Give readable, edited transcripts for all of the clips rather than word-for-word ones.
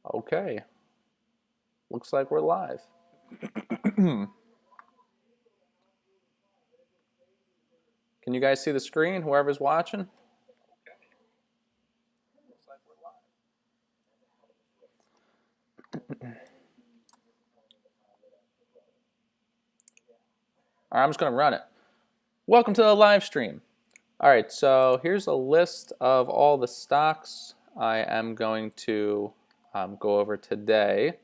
Okay, looks like we're live. Can you guys see the screen, whoever's watching? All right, I'm just going to run it. Welcome to the live stream. All right, so here's a list of all the stocks I am going to go over today.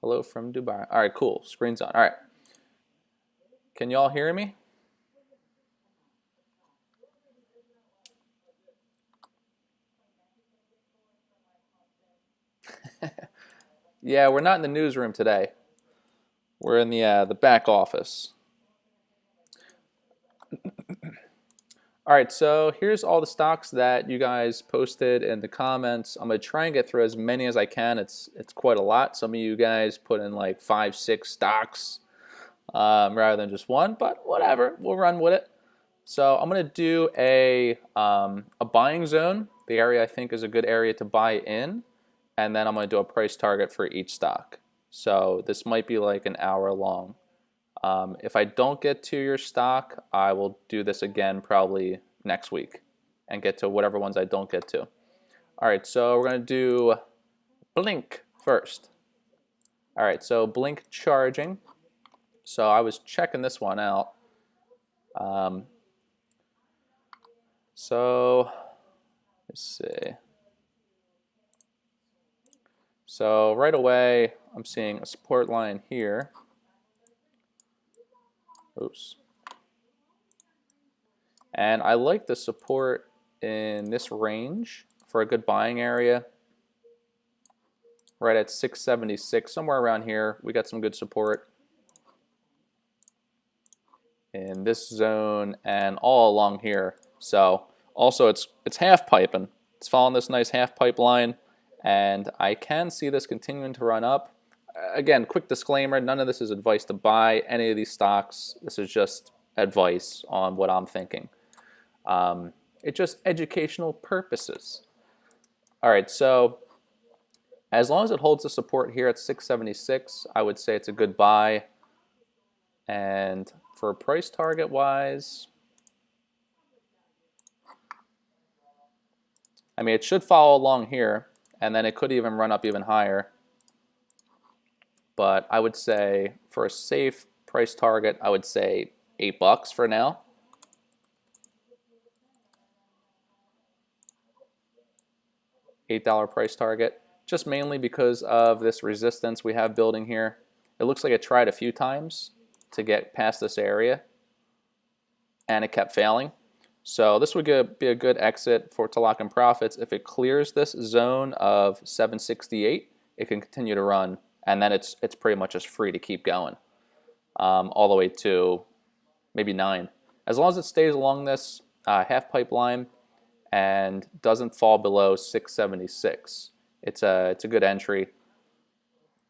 Hello from Dubai. All right, cool. Screen's on. All right. Can you all hear me? Yeah, we're not in the newsroom today. We're in the back office. All right, so here's all the stocks that you guys posted in the comments. I'm gonna try and get through as many as I can. It's quite a lot. Some of you guys put in like 5, 6 stocks rather than just one, but whatever, we'll run with it. So I'm gonna do a buying zone, the area I think is a good area to buy in, and then I'm gonna do a price target for each stock. So this might be like an hour long. If I don't get to your stock, I will do this again probably next week and get to whatever ones I don't get to. All right, so we're going to do BLNK first. All right, so BLNK charging. So I was checking this one out. So let's see. So right away, I'm seeing a support line here. Oops. And I like the support in this range for a good buying area. Right at 676, somewhere around here, we got some good support in this zone and all along here. So also it's half piping. It's following this nice half pipe line, and I can see this continuing to run up. Again, quick disclaimer, none of this is advice to buy any of these stocks. This is just advice on what I'm thinking. It's just educational purposes. All right, so as long as it holds the support here at 676, I would say it's a good buy. And for price target wise, I mean, it should follow along here, and then it could even run up even higher. But I would say for a safe price target, I would say $8 for now. $8 price target, just mainly because of this resistance we have building here. It looks like it tried a few times to get past this area, and it kept failing. So this would be a good exit to lock in profits. If it clears this zone of 768, it can continue to run, and then it's pretty much just free to keep going all the way to maybe 9. As long as it stays along this half pipeline and doesn't fall below 676, it's a good entry.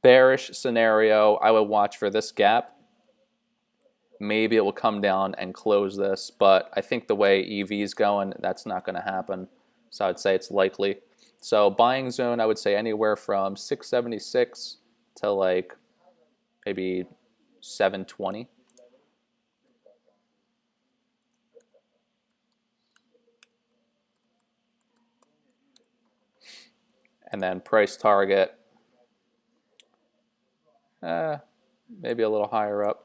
Bearish scenario, I would watch for this gap. Maybe it will come down and close this, but I think the way EV is going, that's not going to happen. So I'd say it's likely. So buying zone, I would say anywhere from 676 to like maybe 720. And then price target, maybe a little higher up.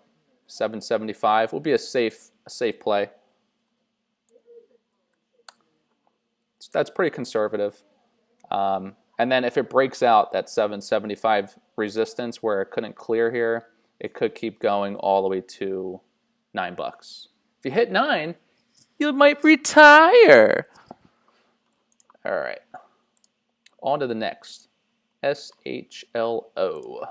775 will be a safe play. So that's pretty conservative. And then if it breaks out that 775 resistance where it couldn't clear here, it could keep going all the way to $9. If you hit 9, you might retire. All right. On to the next. SHLO.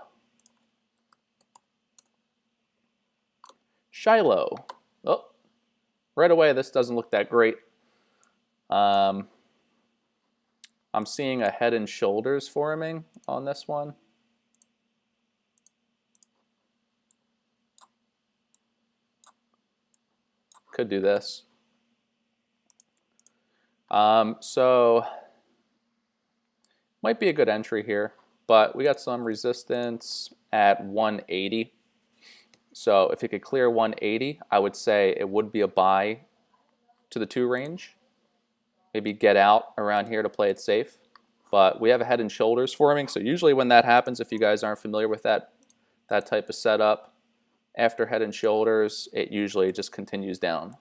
SHLO. Oh, right away, this doesn't look that great. I'm seeing a head and shoulders forming on this one. Could do this. So Might be a good entry here, but we got some resistance at 180. So if it could clear 180, I would say it would be a buy to the 2 range. Maybe get out around here to play it safe. But we have a head and shoulders forming, so usually when that happens, if you guys aren't familiar with that type of setup, after head and shoulders, it usually just continues down.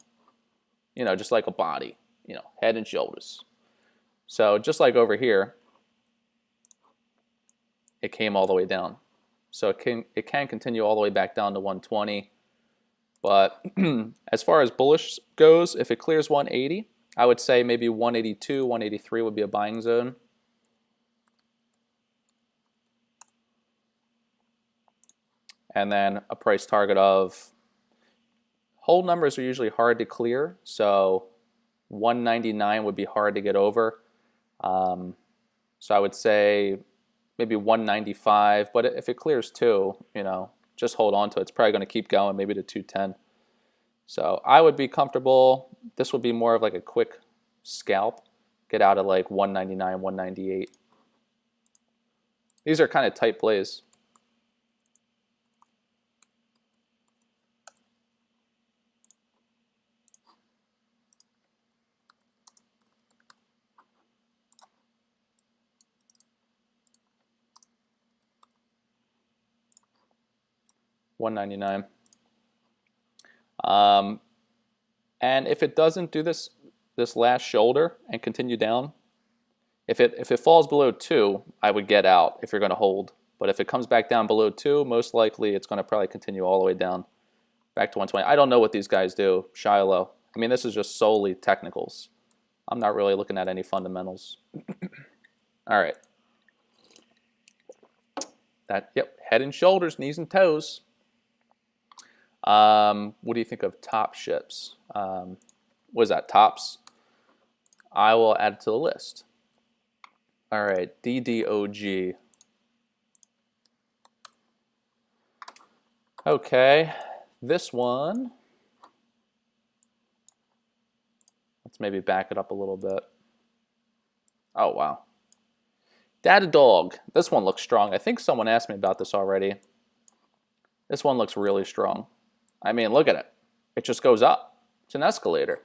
You know, just like a body, you know, head and shoulders. So just like over here, it came all the way down. So it can continue all the way back down to 120. But as far as bullish goes, if it clears 180, I would say maybe 182, 183 would be a buying zone. And then a price target of, hold numbers are usually hard to clear, so 199 would be hard to get over. So I would say maybe 195, but if it clears 2, you know, just hold on to it. It's probably going to keep going, maybe to 210. So I would be comfortable. This would be more of like a quick scalp. Get out at like 199, 198. These are kind of tight plays. $199. And if it doesn't do this last shoulder and continue down, if it falls below 2, I would get out if you're going to hold. But if it comes back down below 2, most likely it's going to probably continue all the way down back to 120. I don't know what these guys do, SHLO. I mean, this is just solely technicals. I'm not really looking at any fundamentals. All right. Yep, head and shoulders, knees and toes. What do you think of top ships? What is that, tops? I will add it to the list. All right, DDOG. Okay, this one, let's maybe back it up a little bit. Oh, wow. DDOG, this one looks strong. I think someone asked me about this already. This one looks really strong. I mean, look at it. It just goes up. It's an escalator.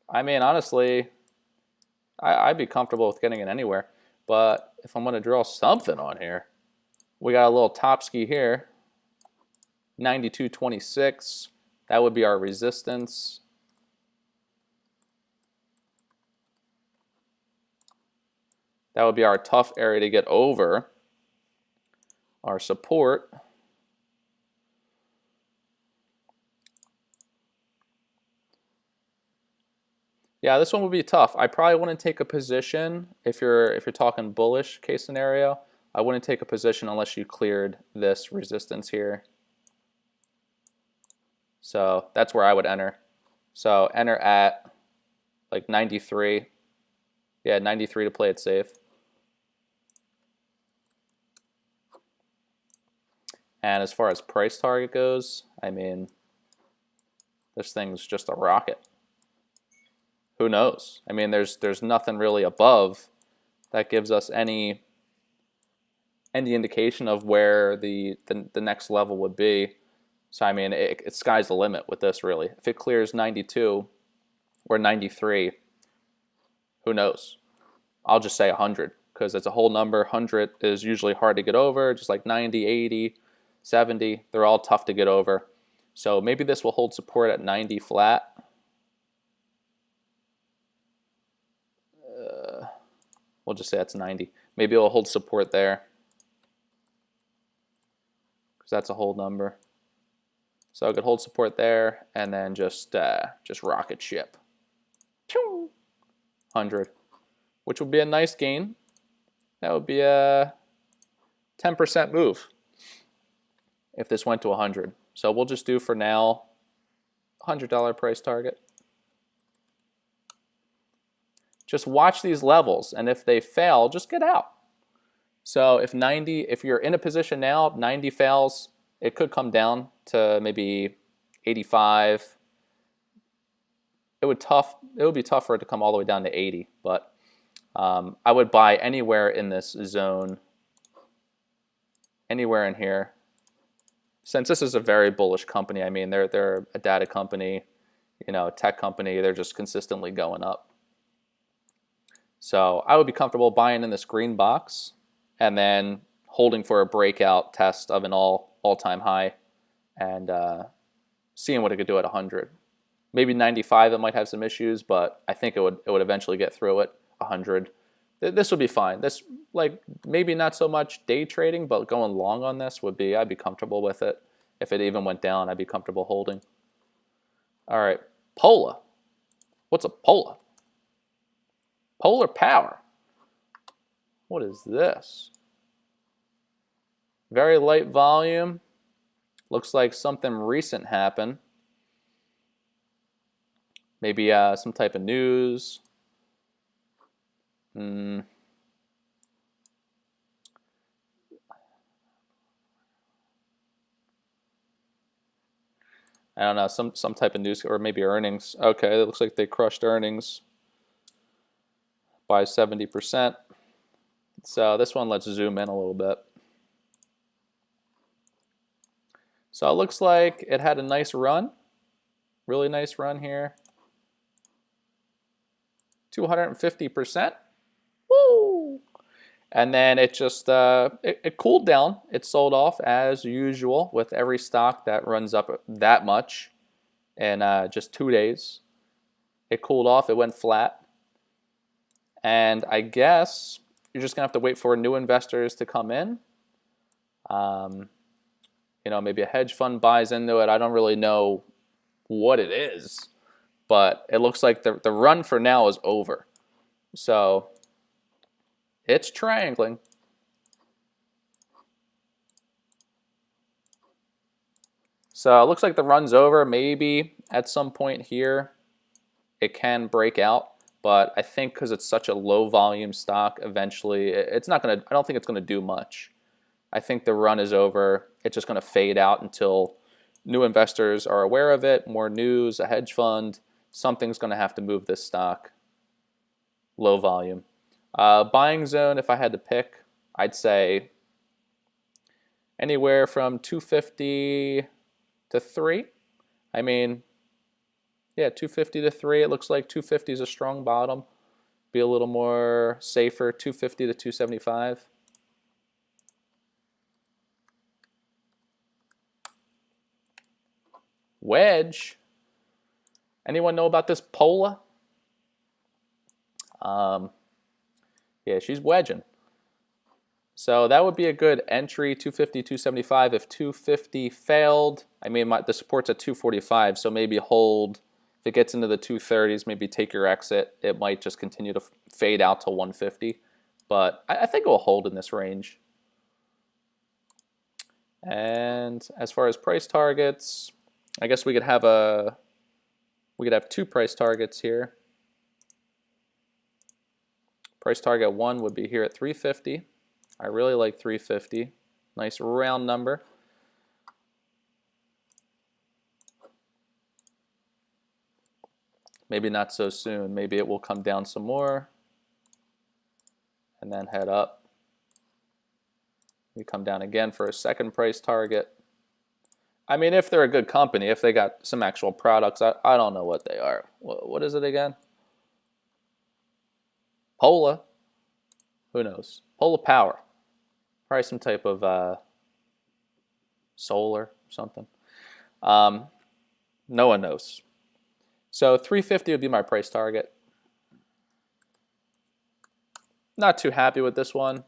I mean, honestly, I'd be comfortable with getting it anywhere. But if I'm going to draw something on here, we got a little top ski here. 92.26. That would be our resistance. That would be our tough area to get over. Our support. Yeah, this one would be tough. I probably wouldn't take a position if you're talking bullish case scenario. I wouldn't take a position unless you cleared this resistance here. So that's where I would enter. So enter at like 93. Yeah, 93 to play it safe. And as far as price target goes, I mean, this thing's just a rocket. Who knows? I mean, there's nothing really above that gives us any indication of where the next level would be. So I mean, it's sky's the limit with this, really. If it clears 92 or 93, who knows? I'll just say 100 because it's a whole number. 100 is usually hard to get over, just like 90, 80, 70. They're all tough to get over. So maybe this will hold support at 90 flat. We'll just say that's 90. Maybe it'll hold support there because that's a whole number. So I could hold support there and then just rocket ship. 100, which would be a nice gain. That would be a 10% move if this went to 100. So we'll just do for now $100 price target. Just watch these levels, and if they fail, just get out. So if you're in a position now, 90 fails, it could come down to maybe 85. It would be tough for it to come all the way down to 80, but I would buy anywhere in this zone, anywhere in here. Since this is a very bullish company, I mean, they're a data company, you know, a tech company, they're just consistently going up. So I would be comfortable buying in this green box and then holding for a breakout test of an all-time high and seeing what it could do at 100. Maybe 95 it might have some issues, but I think it would eventually get through it. 100. This would be fine. This, like, maybe not so much day trading, but going long on this would be, I'd be comfortable with it. If it even went down, I'd be comfortable holding. All right, POLA. What's a POLA? Polar power. What is this? Very light volume. Looks like something recent happened. Maybe some type of news. I don't know, some type of news, or maybe earnings. Okay, it looks like they crushed earnings by 70%. So this one, let's zoom in a little bit. So it looks like it had a nice run, really nice run here. 250%. Woo! And then it just it cooled down. It sold off as usual with every stock that runs up that much in just 2 days. It cooled off. It went flat. And I guess you're just gonna have to wait for new investors to come in. You know, maybe a hedge fund buys into it. I don't really know what it is, but it looks like the run for now is over. So it's triangling. So it looks like the run's over. Maybe at some point here it can break out, but I think because it's such a low volume stock, eventually it's not gonna, I don't think it's gonna do much. I think the run is over. It's just gonna fade out until new investors are aware of it, more news, a hedge fund, something's gonna have to move this stock. Low volume. Buying zone, if I had to pick, I'd say anywhere from 250 to 3. I mean, yeah, 250 to 3. It looks like 250 is a strong bottom. Be a little more safer, 250 to 275. Wedge. Anyone know about this POLA? Yeah, she's wedging. So that would be a good entry, 250, 275. If 250 failed, I mean, the support's at 245, so maybe hold. If it gets into the 230s, maybe take your exit. It might just continue to fade out to 150. But I think it will hold in this range. And as far as price targets, I guess we could have two price targets here. Price target 1 would be here at 350. I really like 350. Nice round number. Maybe not so soon. Maybe it will come down some more and then head up. We come down again for a second price target. I mean, if they're a good company, if they got some actual products, I don't know what they are. What is it again? POLA. Who knows? POLA power. Probably some type of solar or something. No one knows. So 350 would be my price target. Not too happy with this one.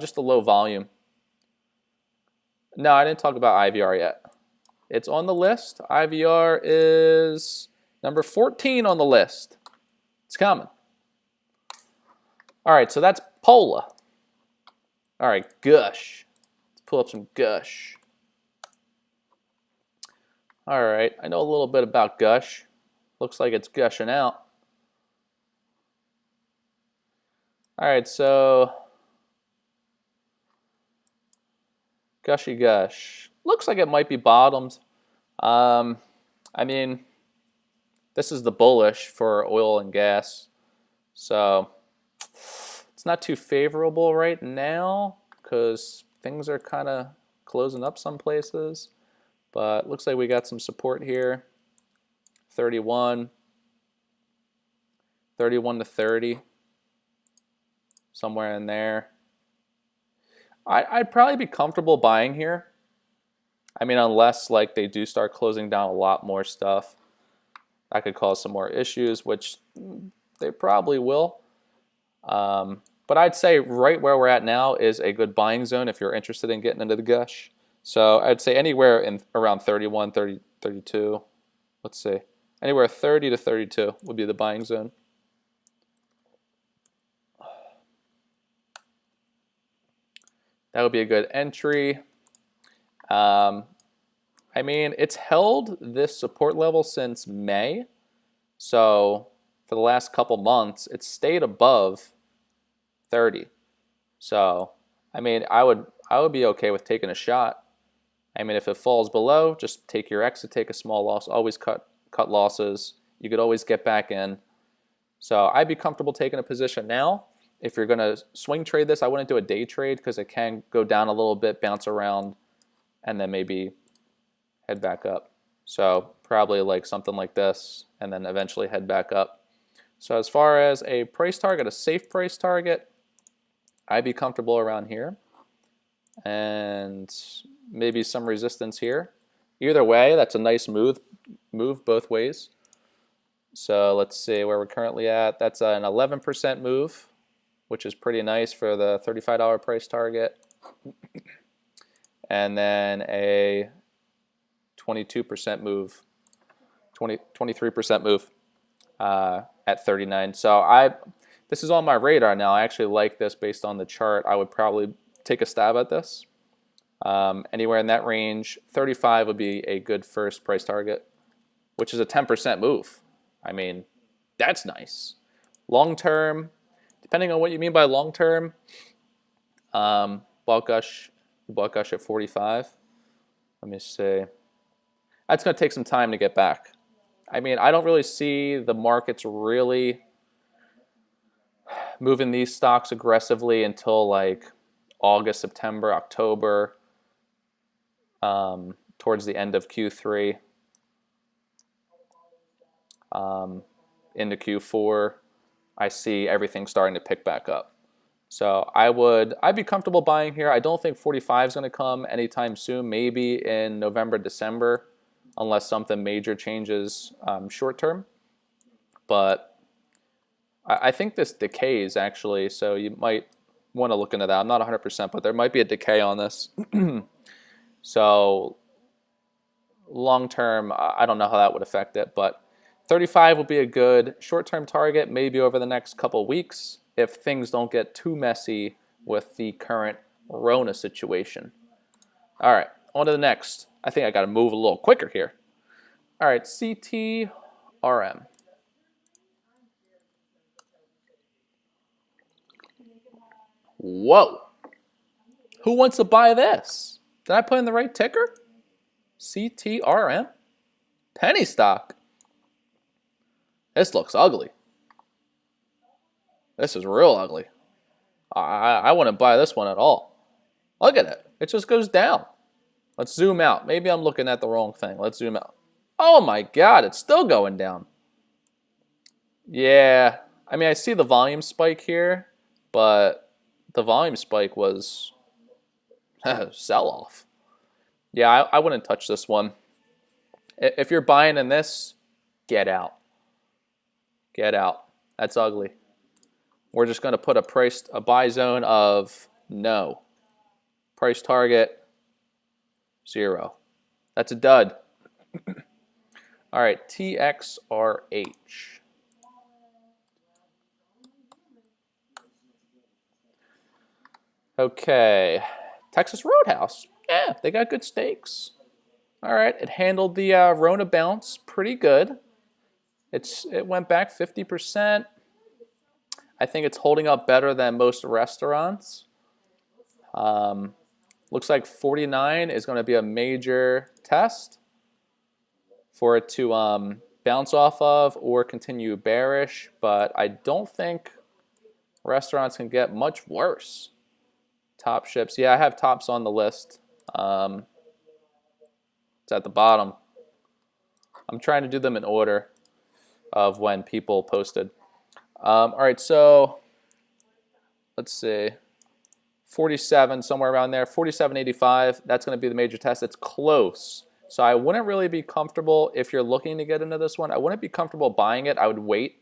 Just a low volume. No, I didn't talk about IVR yet. It's on the list. IVR is number 14 on the list. It's coming. All right, so that's POLA. All right, Gush. Let's pull up some Gush. All right, I know a little bit about Gush. Looks like it's gushing out. All right, so Gushy Gush. Looks like it might be bottomed. I mean, this is the bullish for oil and gas. So It's not too favorable right now because things are kind of closing up some places. But looks like we got some support here. 31 to 30, somewhere in there. I'd probably be comfortable buying here. I mean, unless like they do start closing down a lot more stuff, that could cause some more issues, which they probably will. But I'd say right where we're at now is a good buying zone if you're interested in getting into the Gush. So I'd say anywhere in around 31, 30, 32. Let's see. Anywhere 30 to 32 would be the buying zone. That would be a good entry. I mean, it's held this support level since May. So for the last couple months, it's stayed above 30. So, I mean, I would be okay with taking a shot. I mean, if it falls below, just take your exit, take a small loss, always cut losses. You could always get back in. So I'd be comfortable taking a position now. If you're going to swing trade this, I wouldn't do a day trade because it can go down a little bit, bounce around, and then maybe head back up. So probably like something like this, and then eventually head back up. So as far as a price target, a safe price target, I'd be comfortable around here. And maybe some resistance here. Either way, that's a nice move both ways. So let's see where we're currently at. That's an 11% move, which is pretty nice for the $35 price target. And then a 22% move, 23% move at 39. So this is on my radar now. I actually like this based on the chart. I would probably take a stab at this. Anywhere in that range, 35 would be a good first price target, which is a 10% move. I mean, that's nice. Long term, depending on what you mean by long term, bought Gush at 45. Let me see. That's going to take some time to get back. I mean, I don't really see the markets really moving these stocks aggressively until like August, September, October, towards the end of Q3, into Q4. I see everything starting to pick back up. So I'd be comfortable buying here. I don't think 45 is going to come anytime soon, maybe in November, December, unless something major changes short term. But I think this decays actually, so you might want to look into that. I'm not 100%, but there might be a decay on this. So long term, I don't know how that would affect it, but 35 will be a good short-term target, maybe over the next couple weeks, if things don't get too messy with the current Rona situation. All right, on to the next. I think I got to move a little quicker here. All right, CTRM. Whoa. Who wants to buy this? Did I put in the right ticker? CTRM? Penny stock. This looks ugly. This is real ugly. I wouldn't buy this one at all. Look at it. It just goes down. Let's zoom out. Maybe I'm looking at the wrong thing. Let's zoom out. Oh my God, it's still going down. Yeah, I mean, I see the volume spike here, but the volume spike was sell-off. Yeah, I wouldn't touch this one. If you're buying in this, get out. Get out. That's ugly. We're just going to put a buy zone of no. Price target, 0. That's a dud. All right, TXRH. Okay, Texas Roadhouse. Yeah, they got good steaks. All right, it handled the Rona bounce pretty good. It went back 50%. I think it's holding up better than most restaurants. Looks like 49 is going to be a major test for it to bounce off of or continue bearish, but I don't think Restaurants can get much worse. Top ships. Yeah, I have tops on the list. It's at the bottom. I'm trying to do them in order of when people posted. All right, so let's see. 47, somewhere around there. 47.85, that's going to be the major test. It's close. So I wouldn't really be comfortable if you're looking to get into this one. I wouldn't be comfortable buying it. I would wait.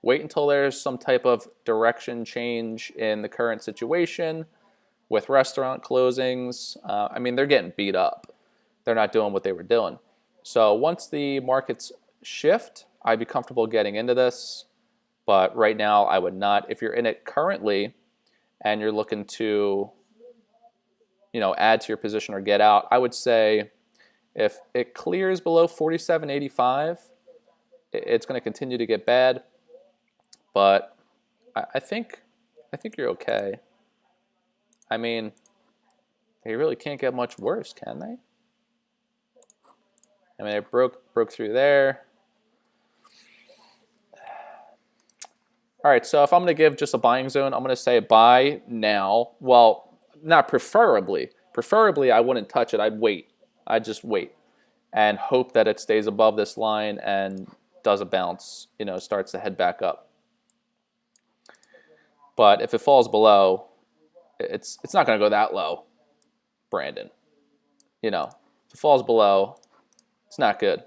Wait until there's some type of direction change in the current situation with restaurant closings. I mean, they're getting beat up. They're not doing what they were doing. So once the markets shift, I'd be comfortable getting into this. But right now, I would not. If you're in it currently and you're looking to, add to your position or get out, I would say if it clears below 47.85, it's going to continue to get bad. But I think you're okay. I mean, they really can't get much worse, can they? I mean, it broke through there. All right, so if I'm going to give just a buying zone, I'm going to say buy now. Well, not preferably. Preferably, I wouldn't touch it. I'd wait. I'd just wait and hope that it stays above this line and does a bounce, starts to head back up. But if it falls below, it's not going to go that low, Brandon. If it falls below, it's not good.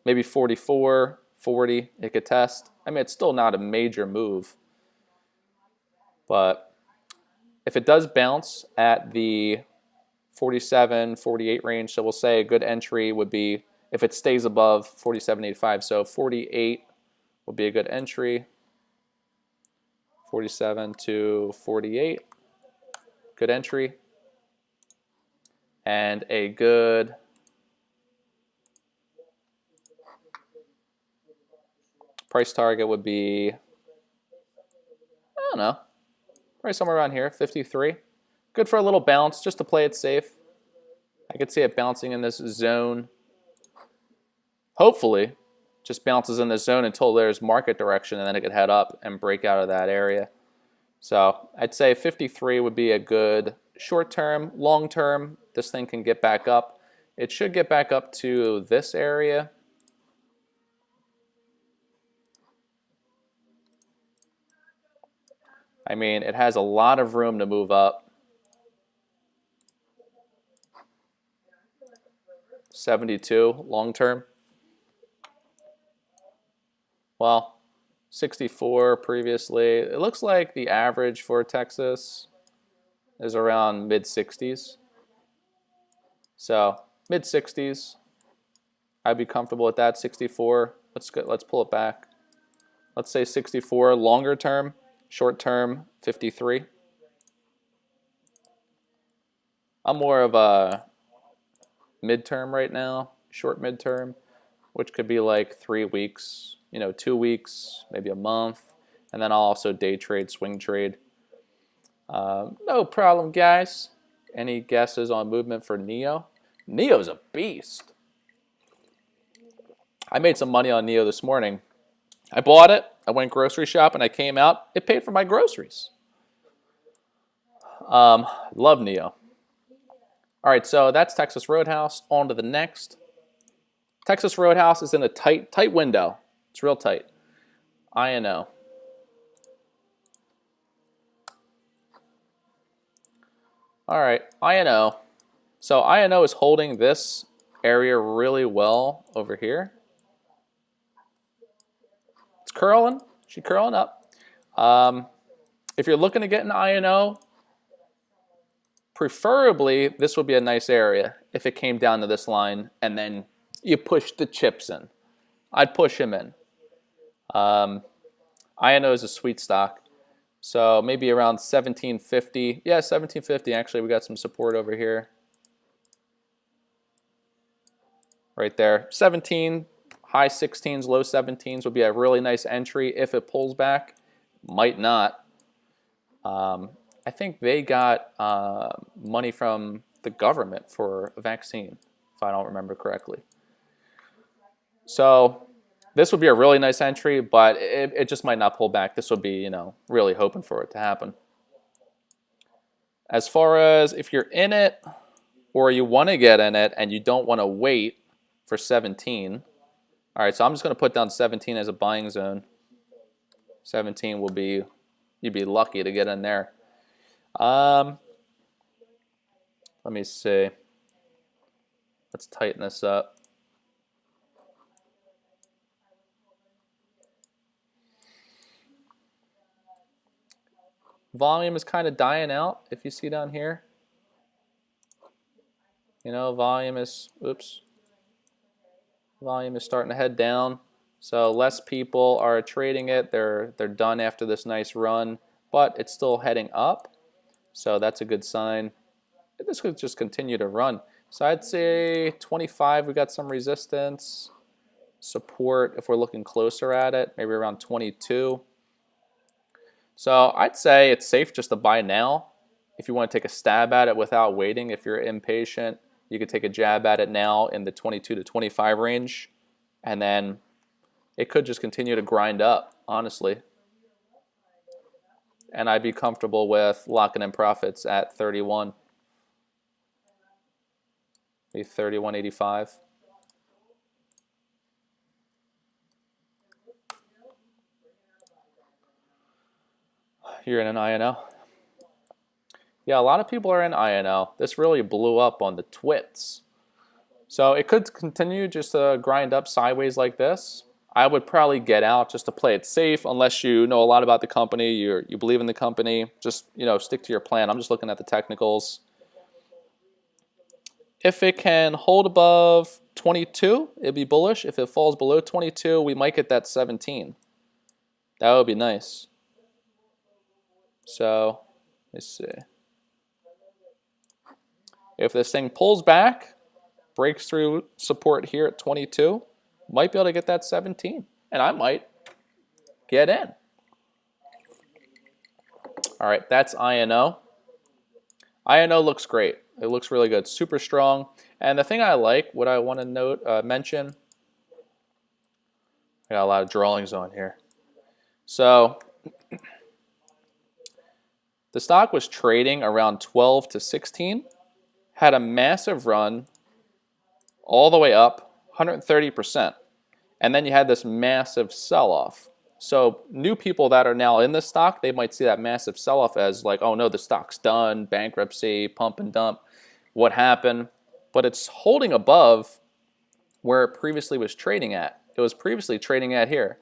Maybe 44, 40, it could test. I mean, it's still not a major move. But if it does bounce at the 47, 48 range, so we'll say a good entry would be if it stays above 47.85. So 48 would be a good entry. 47 to 48, good entry. And a good price target would be, I don't know, probably somewhere around here, 53. Good for a little bounce, just to play it safe. I could see it bouncing in this zone. Hopefully, just bounces in this zone until there's market direction, and then it could head up and break out of that area. So I'd say 53 would be a good short term. Long term, this thing can get back up. It should get back up to this area. I mean, it has a lot of room to move up. 72 long term. Well, 64 previously. It looks like the average for Texas is around mid-60s. So mid-60s, I'd be comfortable with that. 64. Let's pull it back. Let's say 64 longer term. Short term, 53. I'm more of a midterm right now, short midterm, which could be like 3 weeks, 2 weeks, maybe a month. And then I'll also day trade, swing trade. No problem, guys. Any guesses on movement for NEO? NEO's a beast. I made some money on NEO this morning. I bought it. I went grocery shopping. I came out. It paid for my groceries. Love NEO. All right, so that's Texas Roadhouse. On to the next. Texas Roadhouse is in a tight window. It's real tight. INO. All right, INO. So INO is holding this area really well over here. It's curling. She's curling up. If you're looking to get an INO, preferably this would be a nice area if it came down to this line and then you push the chips in. I'd push him in. INO is a sweet stock. So maybe around 1750. Yeah, 1750. Actually, we got some support over here. Right there. 17, high 16s, low 17s would be a really nice entry if it pulls back. Might not. I think they got money from the government for a vaccine, if I don't remember correctly. So This would be a really nice entry, but it just might not pull back. This would be, you know, really hoping for it to happen. As far as if you're in it or you want to get in it and you don't want to wait for 17. All right, so I'm just going to put down 17 as a buying zone. 17 will be, you'd be lucky to get in there. Let me see. Let's tighten this up. Volume is kind of dying out, if you see down here. You know, volume is, oops. Volume is starting to head down. So less people are trading it. They're done after this nice run, but it's still heading up. So that's a good sign. This could just continue to run. So I'd say 25, we got some resistance. Support, if we're looking closer at it, maybe around 22. So I'd say it's safe just to buy now. If you want to take a stab at it without waiting, if you're impatient, you could take a jab at it now in the 22 to 25 range. And then it could just continue to grind up, honestly. And I'd be comfortable with locking in profits at 31. Maybe 31.85. You're in an INO? Yeah, a lot of people are in INO. This really blew up on the twits. So it could continue just to grind up sideways like this. I would probably get out just to play it safe, unless you know a lot about the company, you believe in the company. Just, you know, stick to your plan. I'm just looking at the technicals. If it can hold above 22, it'd be bullish. If it falls below 22, we might get that 17. That would be nice. So, let's see. If this thing pulls back, breaks through support here at 22, might be able to get that 17. And I might get in. All right, that's INO. INO looks great. It looks really good, super strong. And the thing I like, what I want to mention, I got a lot of drawings on here. So the stock was trading around 12 to 16, had a massive run all the way up, 130%. And then you had this massive sell-off. So new people that are now in the stock, they might see that massive sell-off as like, oh no, the stock's done, bankruptcy, pump and dump. What happened? But it's holding above where it previously was trading at. It was previously trading at here,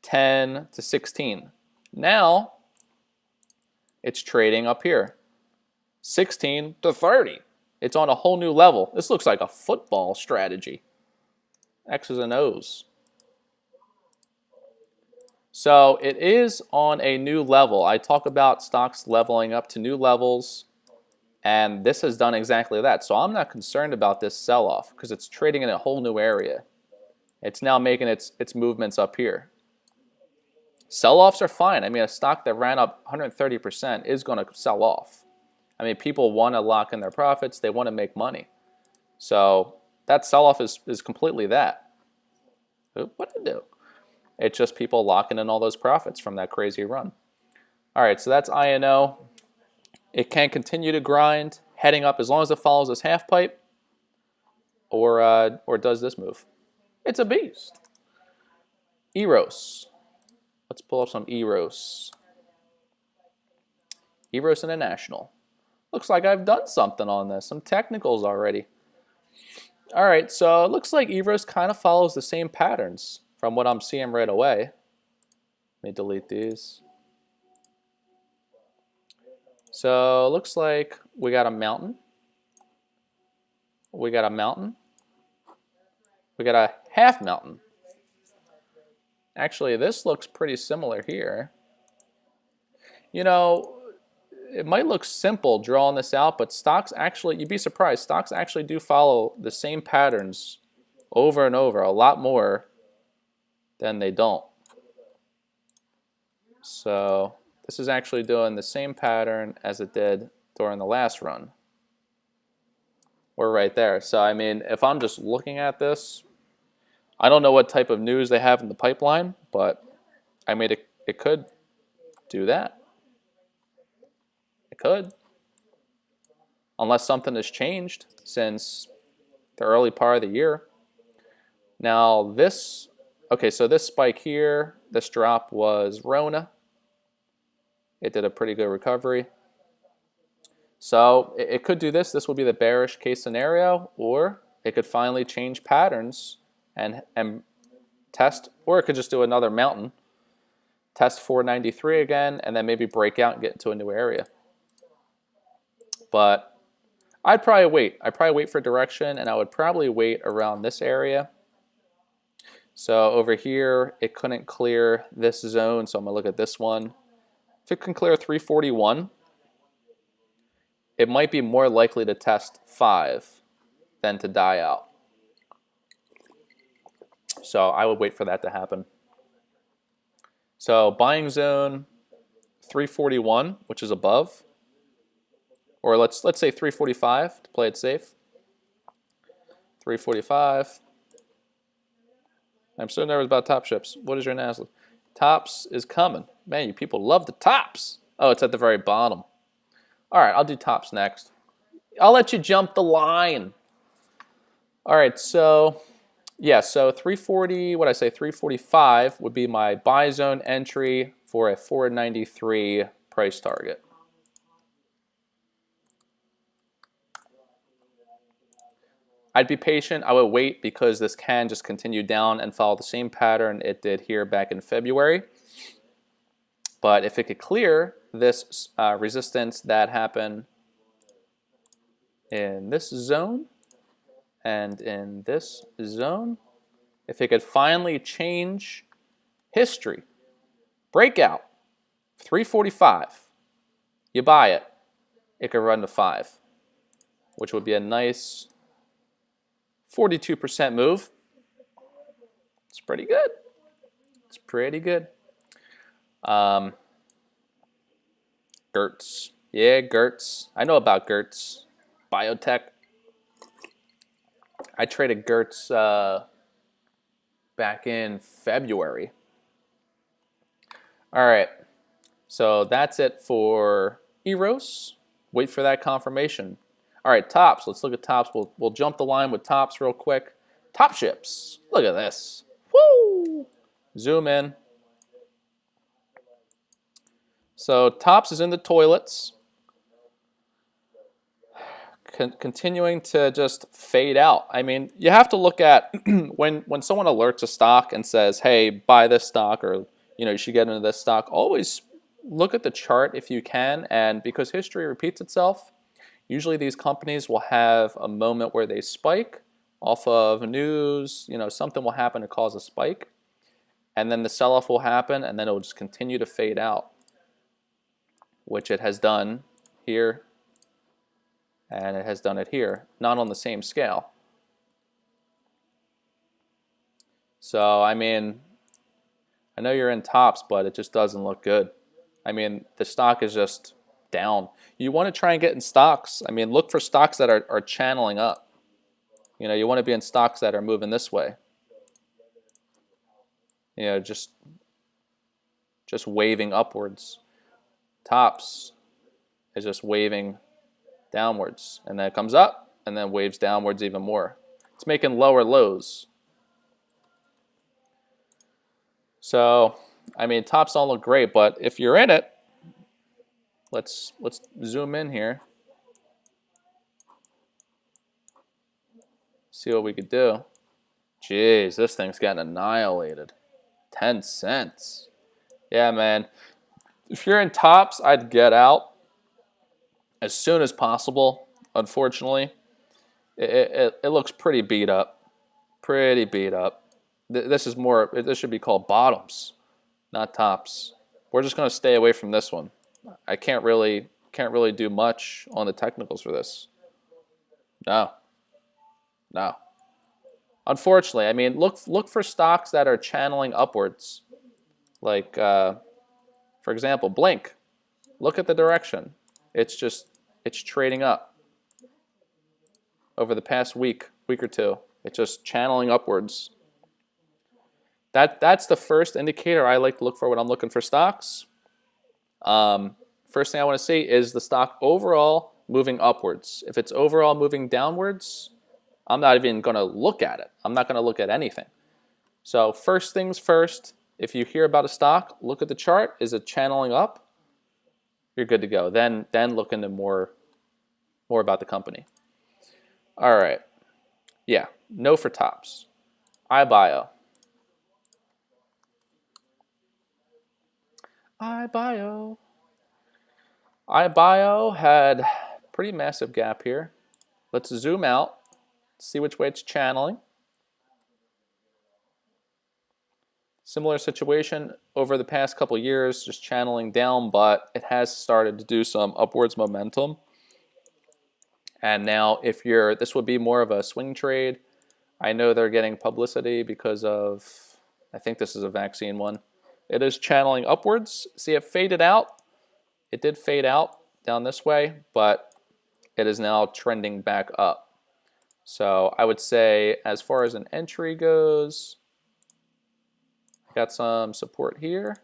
10 to 16. Now, it's trading up here, 16 to 30. It's on a whole new level. This looks like a football strategy. X's and O's. So it is on a new level. I talk about stocks leveling up to new levels, and this has done exactly that. So I'm not concerned about this sell-off because it's trading in a whole new area. It's now making its movements up here. Sell-offs are fine. I mean, a stock that ran up 130% is going to sell off. I mean, people want to lock in their profits. They want to make money. So that sell-off is completely that. What did I do? It's just people locking in all those profits from that crazy run. All right, so that's INO. It can continue to grind, heading up as long as it follows this half pipe or does this move. It's a beast. EROS. Let's pull up some EROS. EROS International. Looks like I've done something on this, some technicals already. All right, so it looks like EROS kind of follows the same patterns from what I'm seeing right away. Let me delete these. So it looks like we got a mountain. We got a mountain. We got a half mountain. Actually, this looks pretty similar here. You know, it might look simple drawing this out, but stocks actually, you'd be surprised, stocks actually do follow the same patterns over and over, a lot more than they don't. So this is actually doing the same pattern as it did during the last run. We're right there. So I mean, if I'm just looking at this, I don't know what type of news they have in the pipeline, but I mean, it could do that. It could. Unless something has changed since the early part of the year. Now this, okay, so this spike here, this drop was Rona. It did a pretty good recovery. So it could do this. This would be the bearish case scenario, or it could finally change patterns and test, or it could just do another mountain, test 493 again, and then maybe break out and get into a new area. But I'd probably wait. I'd probably wait for direction, and I would probably wait around this area. So over here, it couldn't clear this zone, so I'm going to look at this one. If it can clear 341, it might be more likely to test 5 than to die out. So I would wait for that to happen. So buying zone 341, which is above, or let's say 345 to play it safe. 345. I'm so nervous about top ships. What is your analysis? Tops is coming. Man, you people love the tops. Oh, it's at the very bottom. All right, I'll do tops next. I'll let you jump the line. All right, so yeah, so 340, what I say, 345 would be my buy zone entry for a 493 price target. I'd be patient. I would wait because this can just continue down and follow the same pattern it did here back in February. But if it could clear this resistance that happened in this zone and in this zone, if it could finally change history, breakout, 345, you buy it, it could run to 5, which would be a nice 42% move. It's pretty good. It's pretty good. Gertz. Yeah, Gertz. I know about Gertz. Biotech. I traded Gertz back in February. All right. So that's it for EROS. Wait for that confirmation. All right, tops. Let's look at tops. We'll jump the line with tops real quick. Top ships. Look at this. Woo! Zoom in. So tops is in the toilets. Continuing to just fade out. I mean, you have to look at when someone alerts a stock and says, "Hey, buy this stock," or you should get into this stock. Always look at the chart if you can, and because history repeats itself. Usually these companies will have a moment where they spike off of news, something will happen to cause a spike, and then the sell-off will happen, and then it will just continue to fade out, which it has done here, and it has done it here, not on the same scale. So, I mean, I know you're in tops, but it just doesn't look good. I mean, the stock is just down. You want to try and get in stocks. I mean, look for stocks that are channeling up. You want to be in stocks that are moving this way. Just waving upwards. Tops is just waving downwards. And then it comes up and then waves downwards even more. It's making lower lows. So, I mean, tops don't look great, but if you're in it, let's zoom in here. See what we could do. Jeez, this thing's getting annihilated. 10 cents. Yeah, man. If you're in tops, I'd get out as soon as possible. Unfortunately, it looks pretty beat up. Pretty beat up. This should be called bottoms, not tops. We're just going to stay away from this one. I can't really do much on the technicals for this. No. Unfortunately, I mean, look for stocks that are channeling upwards. Like, for example, BLNK. Look at the direction. It's trading up over the past week or two. It's just channeling upwards. That's the first indicator I like to look for when I'm looking for stocks. First thing I want to see is the stock overall moving upwards. If it's overall moving downwards, I'm not even going to look at it. I'm not going to look at anything. So first things first, if you hear about a stock, look at the chart. Is it channeling up? You're good to go. Then look into more about the company. All right. Yeah, no for tops. IBIO. IBIO. IBIO had pretty massive gap here. Let's zoom out, see which way it's channeling. Similar situation over the past couple years, just channeling down, but it has started to do some upwards momentum. And now this would be more of a swing trade. I know they're getting publicity because of, I think this is a vaccine one. It is channeling upwards. See, it faded out. It did fade out down this way, but it is now trending back up. So I would say as far as an entry goes, got some support here.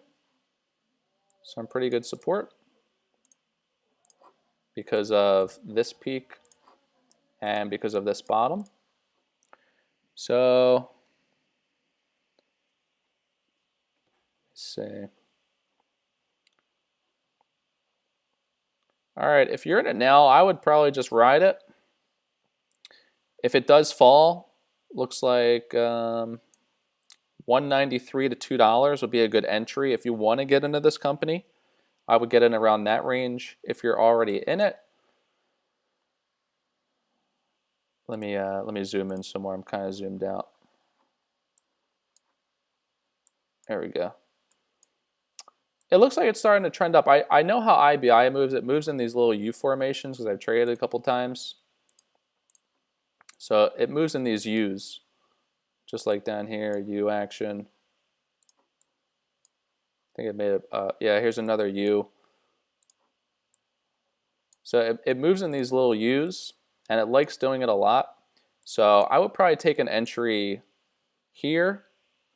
Some pretty good support because of this peak and because of this bottom. So let's see. All right, if you're in it now, I would probably just ride it. If it does fall, looks like 193 to $2 would be a good entry. If you want to get into this company, I would get in around that range. If you're already in it, let me zoom in some more. I'm kind of zoomed out. There we go. It looks like it's starting to trend up. I know how IBIO moves. It moves in these little U formations because I've traded a couple times. So it moves in these U's, just like down here, U action. I think it made it, yeah, here's another U. So it moves in these little U's, and it likes doing it a lot. So I would probably take an entry here,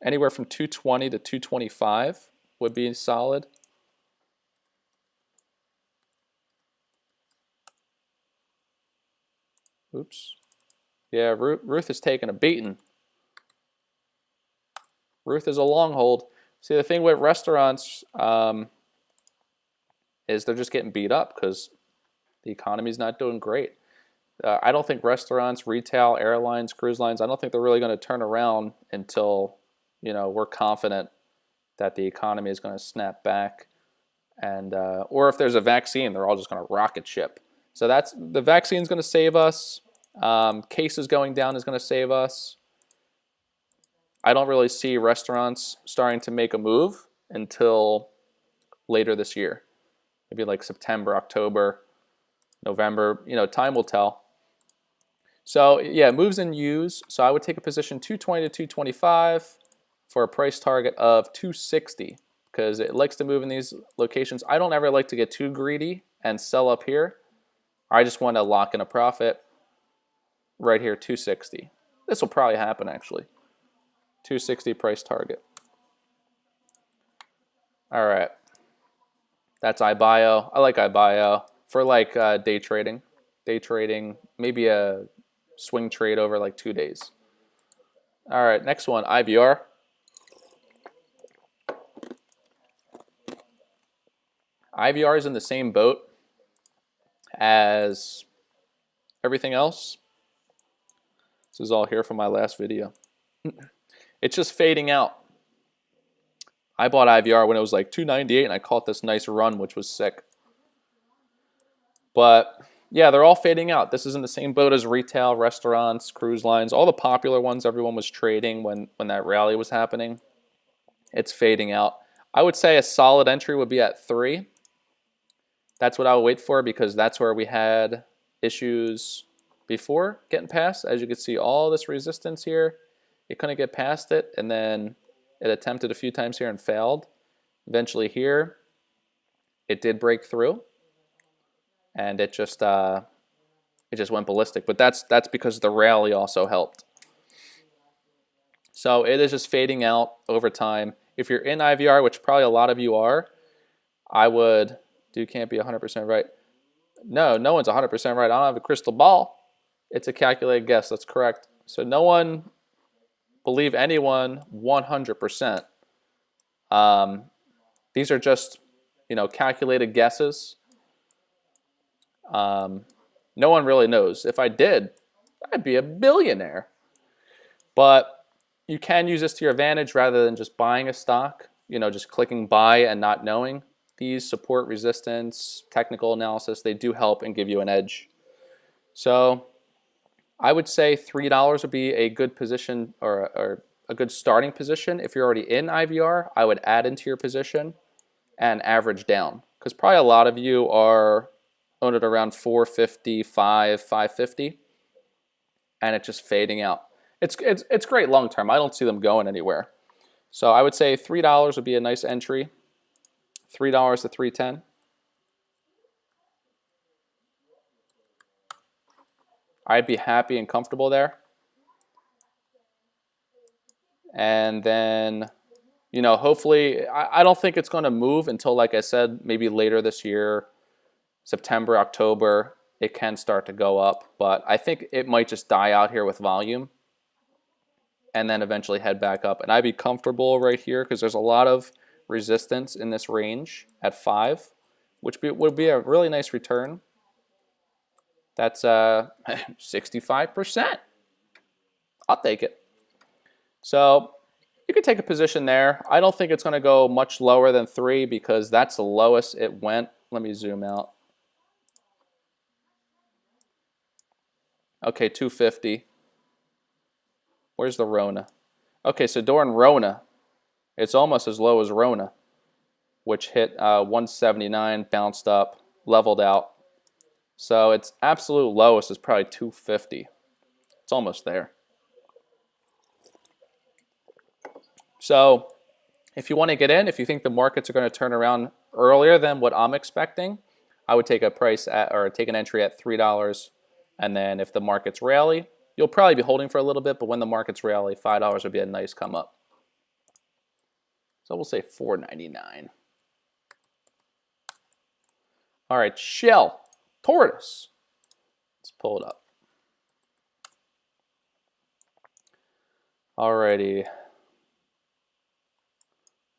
anywhere from 220 to 225 would be solid. Oops. Yeah, Ruth is taking a beating. Ruth is a long hold. See, the thing with restaurants is they're just getting beat up because the economy's not doing great. I don't think restaurants, retail, airlines, cruise lines, I don't think they're really going to turn around until, we're confident that the economy is going to snap back, and or if there's a vaccine, they're all just going to rocket ship. So the vaccine's going to save us. Cases going down is going to save us. I don't really see restaurants starting to make a move until later this year, maybe like September, October, November. Time will tell. So yeah, moves in U's. So I would take a position 220 to 225. For a price target of 260 because it likes to move in these locations. I don't ever like to get too greedy and sell up here. I just want to lock in a profit right here, 260. This will probably happen actually. 260 price target. All right. That's IBIO. I like IBIO for like day trading. Day trading, maybe a swing trade over like 2 days. All right, next one, IVR. IVR is in the same boat as everything else. This is all here from my last video. It's just fading out. I bought IVR when it was like $298 and I caught this nice run, which was sick. But yeah, they're all fading out. This is in the same boat as retail, restaurants, cruise lines, all the popular ones everyone was trading when that rally was happening. It's fading out. I would say a solid entry would be at 3. That's what I would wait for because that's where we had issues before getting past. As you can see, all this resistance here, it couldn't get past it, and then it attempted a few times here and failed. Eventually here, it did break through, and it just went ballistic. But that's because the rally also helped. So it is just fading out over time. If you're in IVR, which probably a lot of you are, I would, dude can't be 100% right. No, no one's 100% right. I don't have a crystal ball. It's a calculated guess. That's correct. So no one believe anyone 100%. These are just, calculated guesses. No one really knows. If I did, I'd be a billionaire. But you can use this to your advantage rather than just buying a stock, just clicking buy and not knowing. These support, resistance, technical analysis, they do help and give you an edge. So I would say $3 would be a good position or a good starting position. If you're already in IVR, I would add into your position and average down. Because probably a lot of you are owned at around 455, 550, and it's just fading out. It's great long term. I don't see them going anywhere. So I would say $3 would be a nice entry. $3 to $3.10. I'd be happy and comfortable there. And then, hopefully, I don't think it's going to move until, like I said, maybe later this year, September, October, it can start to go up. But I think it might just die out here with volume and then eventually head back up. And I'd be comfortable right here because there's a lot of resistance in this range at 5, which would be a really nice return. That's 65%. I'll take it. So you could take a position there. I don't think it's going to go much lower than 3 because that's the lowest it went. Let me zoom out. Okay, 250. Where's the Rona? Okay, so during Rona, it's almost as low as Rona, which hit 179, bounced up, leveled out. So its absolute lowest is probably 250. It's almost there. So if you want to get in, if you think the markets are going to turn around earlier than what I'm expecting, I would take a price at, or take an entry at $3. And then if the markets rally, you'll probably be holding for a little bit, but when the markets rally, $5 would be a nice come up. So we'll say $4.99. All right, Shell, Tortoise. Let's pull it up. All righty.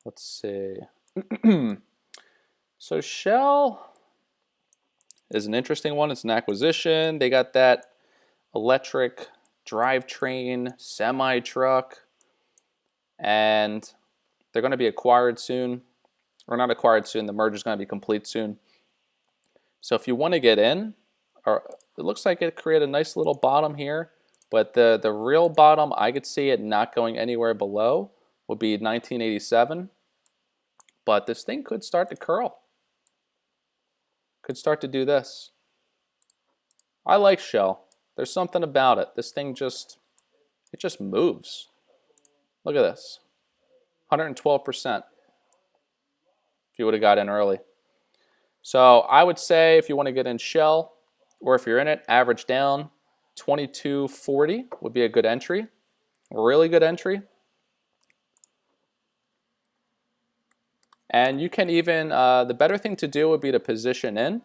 Let's see. So Shell is an interesting one. It's an acquisition. They got that electric drivetrain semi-truck, and they're going to be acquired soon. Or not acquired soon. The merger is going to be complete soon. So if you want to get in, or it looks like it created a nice little bottom here, but the real bottom, I could see it not going anywhere below, would be 1987. But this thing could start to curl. Could start to do this. I like Shell. There's something about it. This thing just moves. Look at this. 112%. If you would have got in early. So I would say if you want to get in Shell, or if you're in it, average down, 2240 would be a good entry. A really good entry. And you can even, the better thing to do would be to position in.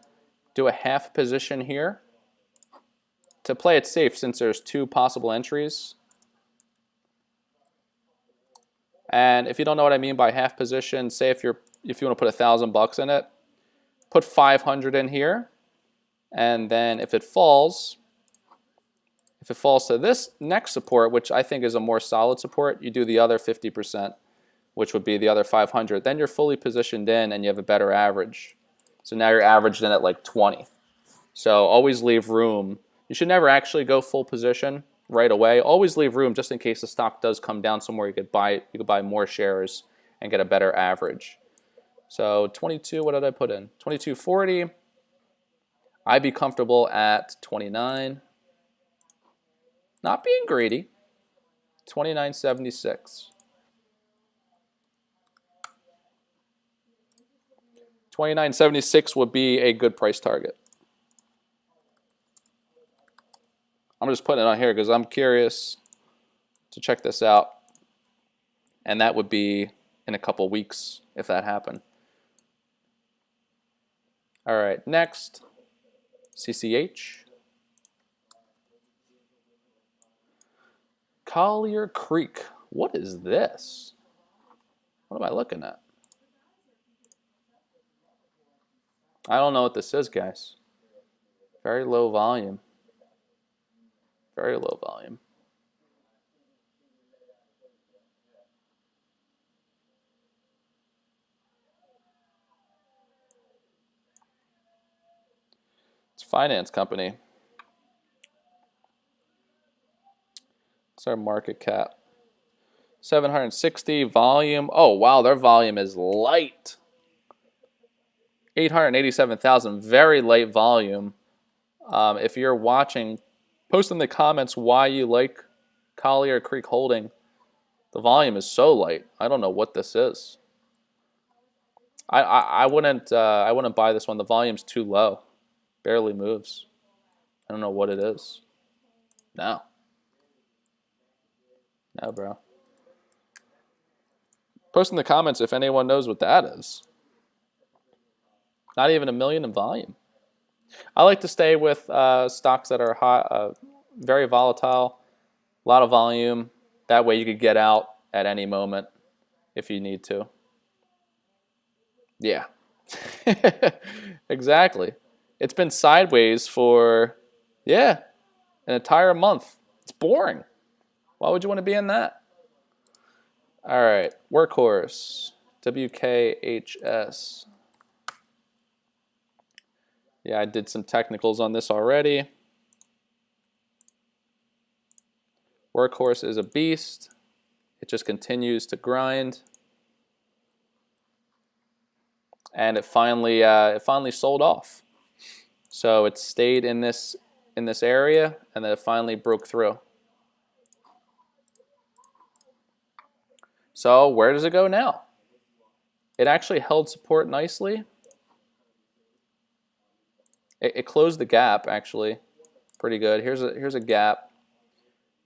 Do a half position here to play it safe since there's 2 possible entries. And if you don't know what I mean by half position, say if you want to put $1,000 in it, put 500 in here, and then if it falls to this next support, which I think is a more solid support, you do the other 50%, which would be the other 500. Then you're fully positioned in and you have a better average. So now you're averaged in at like 20. So always leave room. You should never actually go full position right away. Always leave room just in case the stock does come down somewhere. You could buy more shares and get a better average. So 22, what did I put in? 2240. I'd be comfortable at 29. Not being greedy. 29.76. 29.76 would be a good price target. I'm just putting it on here because I'm curious to check this out. and that would be in a couple weeks if that happened. All right, next, CCH. Collier Creek. What is this? What am I looking at? I don't know what this is, guys. Very low volume. Very low volume. It's a finance company. What's our market cap? 760 volume. Oh, wow, their volume is light. 887,000, very light volume. If you're watching, post in the comments why you like Collier Creek Holding. The volume is so light. I don't know what this is. I wouldn't buy this one. The volume's too low. Barely moves. I don't know what it is. No. No, bro. Post in the comments if anyone knows what that is. Not even 1 million in volume. I like to stay with stocks that are hot, very volatile, a lot of volume. That way you could get out at any moment if you need to. Yeah. Exactly. It's been sideways for, yeah, an entire month. It's boring. Why would you want to be in that? All right, Workhorse, WKHS. Yeah, I did some technicals on this already. Workhorse is a beast. It just continues to grind. And it finally sold off. So it stayed in this area, and then it finally broke through. So where does it go now? It actually held support nicely. It closed the gap actually, pretty good. Here's a gap.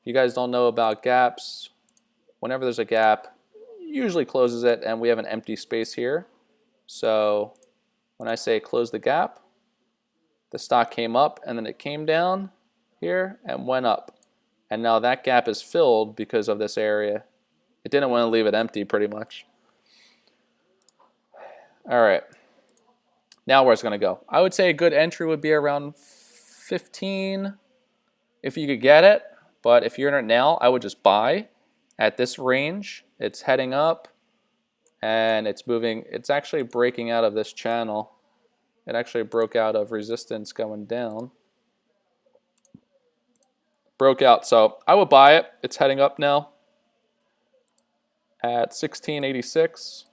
If you guys don't know about gaps, whenever there's a gap, it usually closes it, and we have an empty space here. So when I say close the gap, the stock came up and then it came down here and went up. And now that gap is filled because of this area. It didn't want to leave it empty pretty much. All right. Now where it's going to go? I would say a good entry would be around 15 if you could get it. But if you're in it now, I would just buy at this range. It's heading up and it's moving. It's actually breaking out of this channel. It actually broke out of resistance going down. Broke out. So I would buy it. It's heading up now at 1686.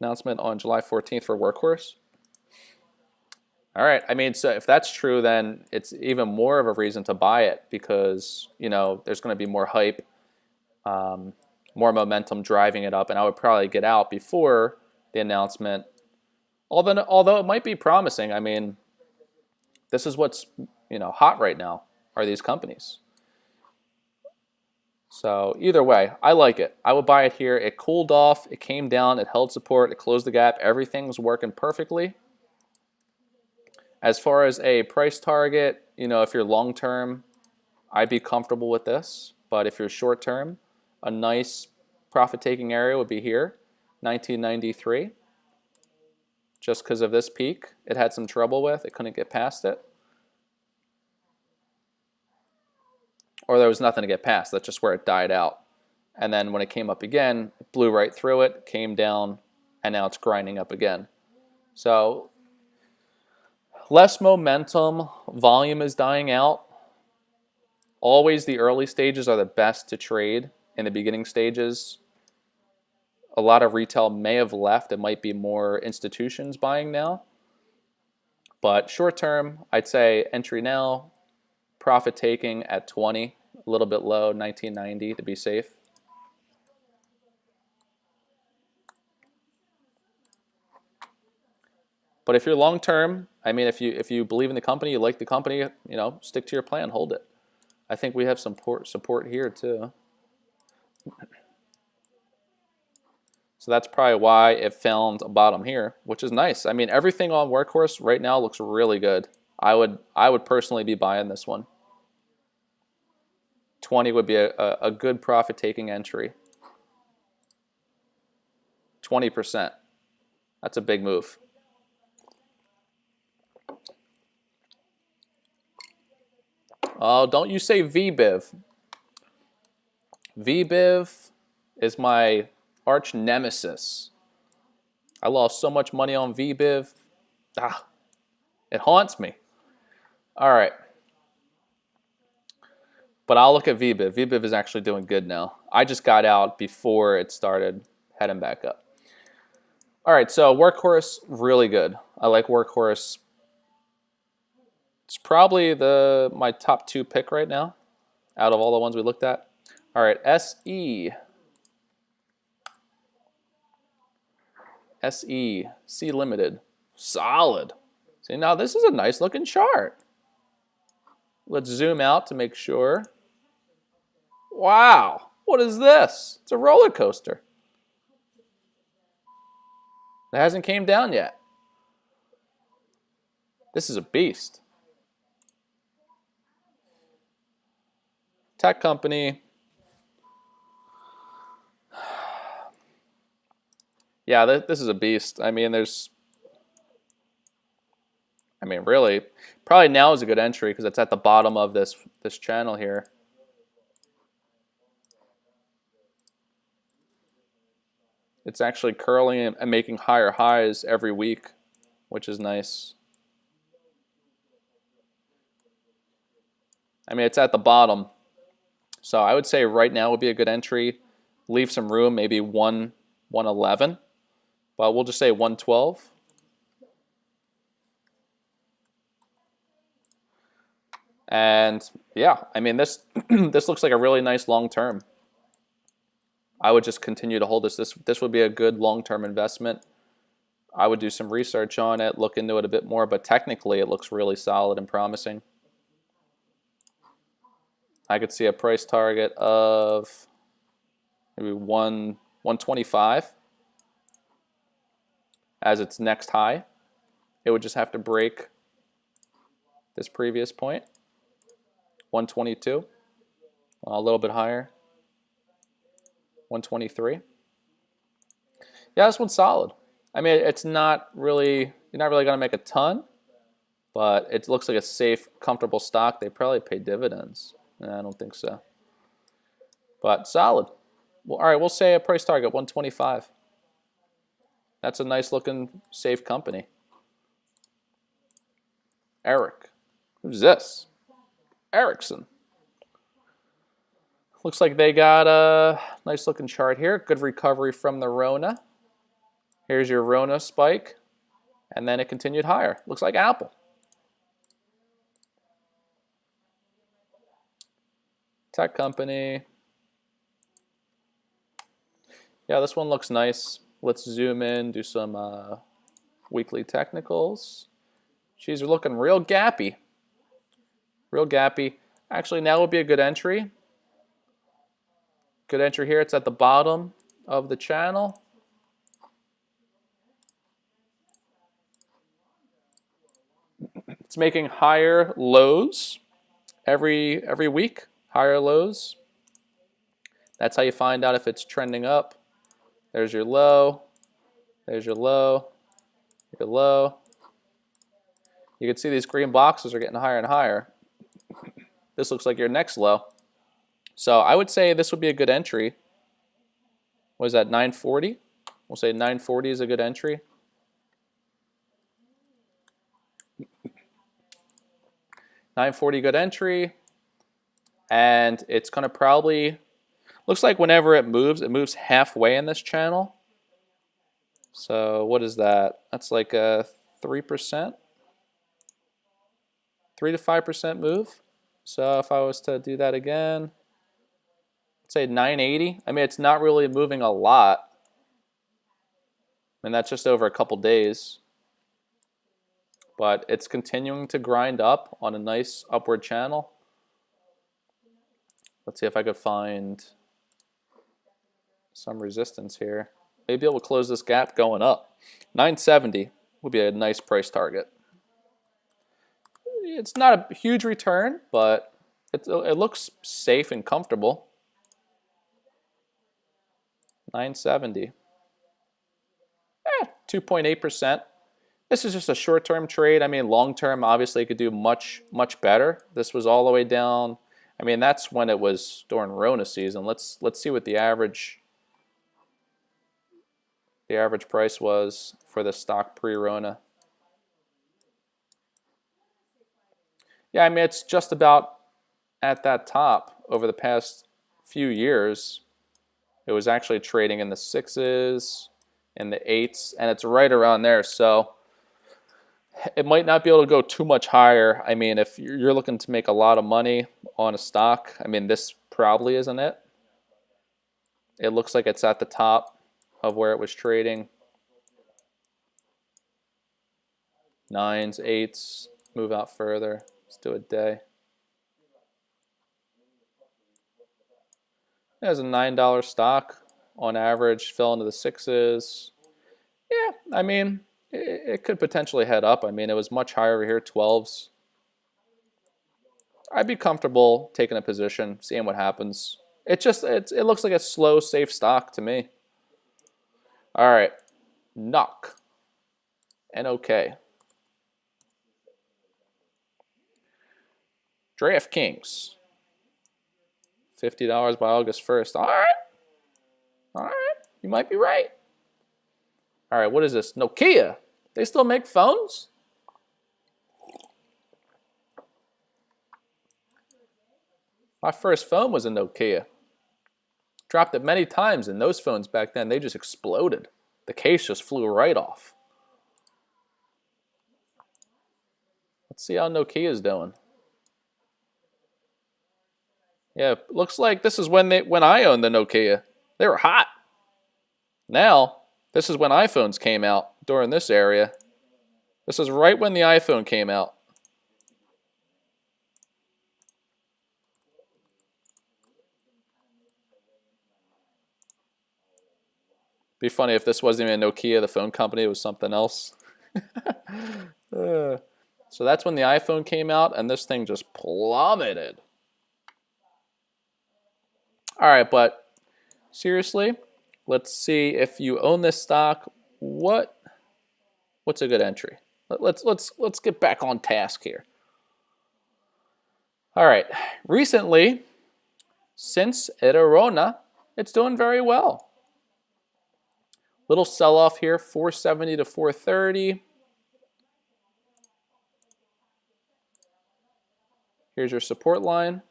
Announcement on July 14th for Workhorse. All right, I mean, so if that's true, then it's even more of a reason to buy it because, you know, there's going to be more hype, more momentum driving it up, and I would probably get out before the announcement. Although it might be promising, I mean, this is what's, you know, hot right now are these companies. So either way, I like it. I would buy it here. It cooled off. It came down. It held support. It closed the gap. Everything's working perfectly. As far as a price target, you know, if you're long term, I'd be comfortable with this. But if you're short term, a nice profit-taking area would be here, 1993. Just because of this peak, it had some trouble with. It couldn't get past it. Or there was nothing to get past. That's just where it died out. And then when it came up again, it blew right through it, came down, and now it's grinding up again. So less momentum, volume is dying out. Always the early stages are the best to trade. In the beginning stages, a lot of retail may have left. It might be more institutions buying now. But short term, I'd say entry now, profit taking at 20, a little bit low, 1990 to be safe. But if you're long term, I mean, if you believe in the company, you like the company, you know, stick to your plan, hold it. I think we have some support here too. So that's probably why it found a bottom here, which is nice. I mean, everything on Workhorse right now looks really good. I would personally be buying this one. 20 would be a good profit-taking entry. 20%. That's a big move. Oh, don't you say VBIV. VBIV is my arch nemesis. I lost so much money on VBIV. It haunts me. All right. But I'll look at VBIV. VBIV is actually doing good now. I just got out before it started heading back up. All right, so Workhorse, really good. I like Workhorse. It's probably my top 2 pick right now out of all the ones we looked at. All right, SE. SE, C Limited, solid. See, now this is a nice looking chart. Let's zoom out to make sure. Wow, what is this? It's a roller coaster. It hasn't came down yet. This is a beast. Tech company. Yeah, this is a beast. I mean, really, probably now is a good entry because it's at the bottom of this channel here. It's actually curling and making higher highs every week, which is nice. I mean, it's at the bottom. So I would say right now would be a good entry. Leave some room, maybe 111. But we'll just say 112. And yeah, I mean, this this looks like a really nice long term. I would just continue to hold this. This would be a good long-term investment. I would do some research on it, look into it a bit more, but technically it looks really solid and promising. I could see a price target of maybe 125 as its next high. It would just have to break this previous point, 122, a little bit higher. 123. Yeah, this one's solid. I mean, it's not really, you're not really going to make a ton, but it looks like a safe, comfortable stock. They probably pay dividends. I don't think so. But solid. Well, all right, we'll say a price target, 125. That's a nice looking, safe company. Eric. Who's this? Ericsson. Looks like they got a nice looking chart here. Good recovery from the Rona. Here's your Rona spike. And then it continued higher. Looks like Apple. Tech company. Yeah, this one looks nice. Let's zoom in, do some weekly technicals. She's looking real gappy. Real gappy. Actually, now would be a good entry. Good entry here. It's at the bottom of the channel. It's making higher lows every week. Higher lows. That's how you find out if it's trending up. There's your low. There's your low. Your low. You can see these green boxes are getting higher and higher. This looks like your next low. So I would say this would be a good entry. What is that, 940? We'll say 940 is a good entry. $940 good entry. And it's going to probably, looks like whenever it moves halfway in this channel. So what is that? That's like a 3%. 3 to 5% move. So if I was to do that again, let's say 980. I mean, it's not really moving a lot. And that's just over a couple days. But it's continuing to grind up on a nice upward channel. Let's see if I could find some resistance here. Maybe able to close this gap going up. 970 would be a nice price target. It's not a huge return, but it looks safe and comfortable. 970. 2.8%. This is just a short-term trade. I mean, long-term, obviously, it could do much, much better. This was all the way down. I mean, that's when it was during Rona season. Let's see what the average price was for the stock pre-Rona. Yeah, I mean, it's just about at that top over the past few years. It was actually trading in the 6s, in the 8s, and it's right around there. So it might not be able to go too much higher. I mean, if you're looking to make a lot of money on a stock, I mean, this probably isn't it. It looks like it's at the top of where it was trading. 9s, 8s, move out further. Let's do a day. There's a $9 stock on average, fell into the 6s. Yeah, I mean, it could potentially head up. I mean, it was much higher over here, 12s. I'd be comfortable taking a position, seeing what happens. It looks like a slow, safe stock to me. All right, NOK. N-O-K. DraftKings. $50 by August 1st. All right. All right. You might be right. All right, what is this? Nokia. They still make phones? My first phone was a Nokia. Dropped it many times, and those phones back then, they just exploded. The case just flew right off. Let's see how Nokia's doing. Yeah, looks like this is when I owned the Nokia. They were hot. Now, this is when iPhones came out during this area. This is right when the iPhone came out. Be funny if this wasn't even a Nokia, the phone company, it was something else. So that's when the iPhone came out, and this thing just plummeted. All right, but seriously, let's see if you own this stock. What's a good entry? Let's get back on task here. All right, recently, since Rona, it's doing very well. Little sell-off here, 470 to 430. Here's your support line.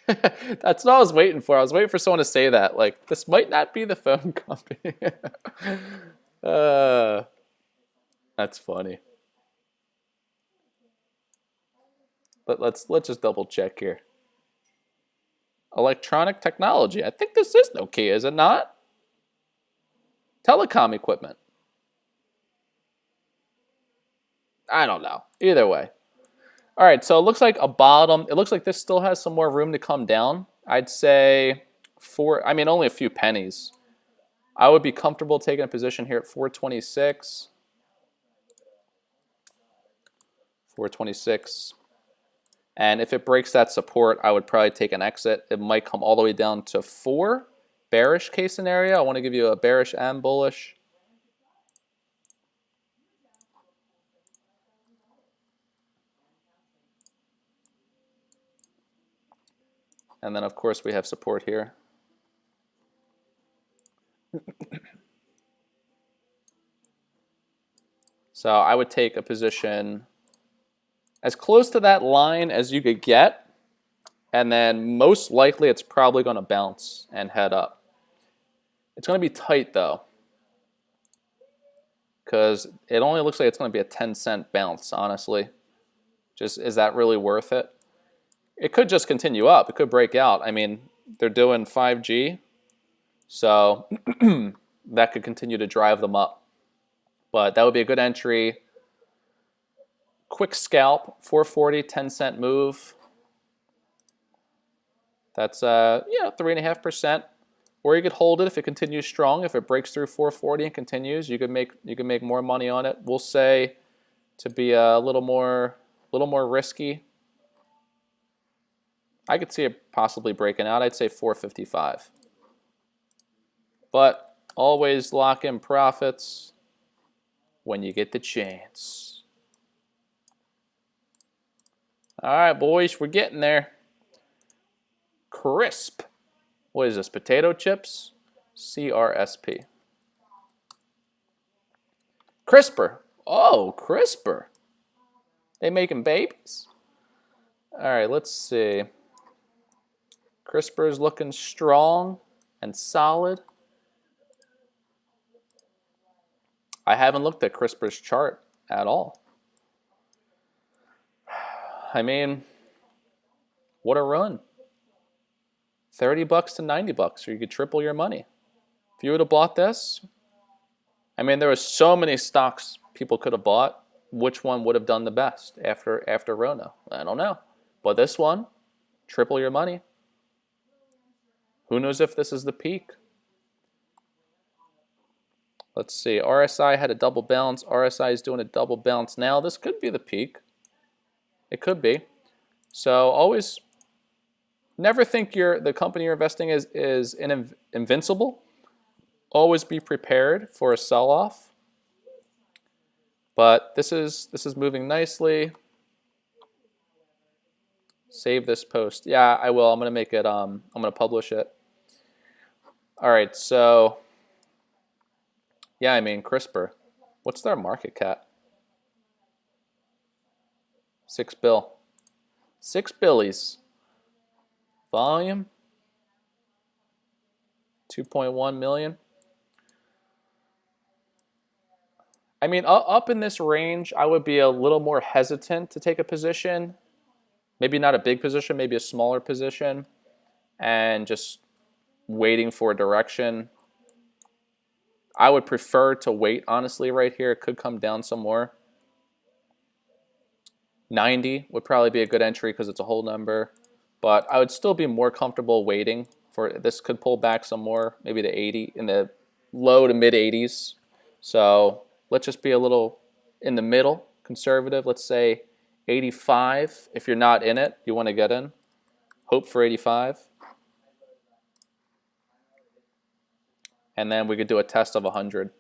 That's what I was waiting for. I was waiting for someone to say that. Like, this might not be the phone company. That's funny. But let's just double check here. Electronic technology. I think this is Nokia, is it not? Telecom equipment. I don't know. Either way. All right, so it looks like a bottom. It looks like this still has some more room to come down. I'd say only a few pennies. I would be comfortable taking a position here at 426. 426. And if it breaks that support, I would probably take an exit. It might come all the way down to 4. Bearish case scenario. I want to give you a bearish and bullish. And then, of course, we have support here. So I would take a position as close to that line as you could get. And then most likely it's probably going to bounce and head up. It's going to be tight, though, because it only looks like it's going to be a 10-cent bounce, honestly. Just, is that really worth it? It could just continue up. It could break out. I mean, they're doing 5G, so that could continue to drive them up. But that would be a good entry. Quick scalp, 440, 10-cent move. That's 3.5%. Or you could hold it if it continues strong. If it breaks through 440 and continues, you could make more money on it. We'll say, to be a little more risky, I could see it possibly breaking out. I'd say 455. But always lock in profits when you get the chance. All right, boys, we're getting there. Crisp. What is this? Potato chips? CRSP. CRISPR. Oh, CRISPR. They making babies? All right, let's see. CRISPR is looking strong and solid. I haven't looked at CRISPR's chart at all. I mean, what a run. $30 to $90, or you could triple your money. If you would have bought this, I mean, there were so many stocks people could have bought. Which one would have done the best after Rona? I don't know. But this one, triple your money. Who knows if this is the peak? Let's see. RSI had a double bounce. RSI is doing a double bounce now. This could be the peak. It could be. So always never think the company you're investing is invincible. Always be prepared for a sell-off. But this is moving nicely. Save this post. Yeah, I will. I'm gonna make it. I'm gonna publish it. All right. So yeah, I mean CRISPR. What's their market cap? $6 billion. 6 billies. Volume 2.1 million. I mean, up in this range, I would be a little more hesitant to take a position. Maybe not a big position, maybe a smaller position, and just waiting for a direction. I would prefer to wait, honestly, right here. It could come down some more. 90 would probably be a good entry because it's a whole number. But I would still be more comfortable waiting for this. Could pull back some more, maybe to 80, in the low to mid 80s. So let's just be a little in the middle, conservative. Let's say 85. If you're not in it, you want to get in. Hope for 85. And then we could do a test of 100.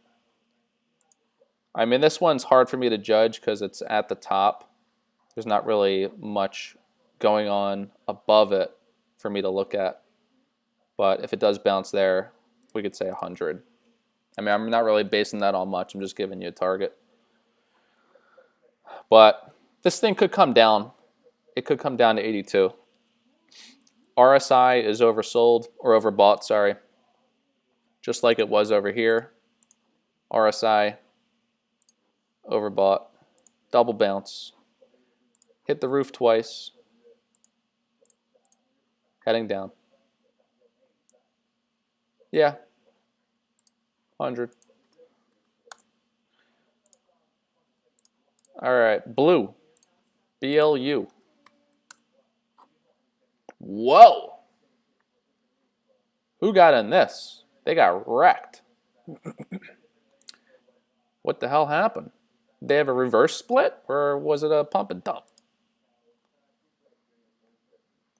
I mean, this one's hard for me to judge because it's at the top. There's not really much going on above it for me to look at. But if it does bounce there, we could say 100. I mean, I'm not really basing that on much. I'm just giving you a target. But this thing could come down. It could come down to 82. RSI is oversold, or overbought, sorry. Just like it was over here. RSI, overbought, double bounce. Hit the roof twice. Heading down. Yeah. 100. All right, blue. BLU. Whoa. Who got in this? They got wrecked. What the hell happened? Did they have a reverse split, or was it a pump and dump?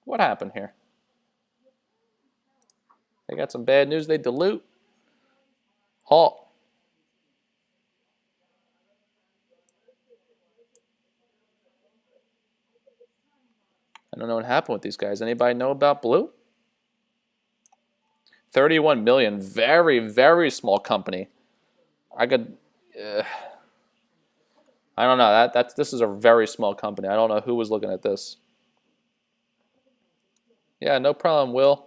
What happened here? They got some bad news. They dilute. Halt. I don't know what happened with these guys. Anybody know about blue? 31 million. Very, very small company. I could. I don't know. This is a very small company. I don't know who was looking at this. Yeah, no problem, Will.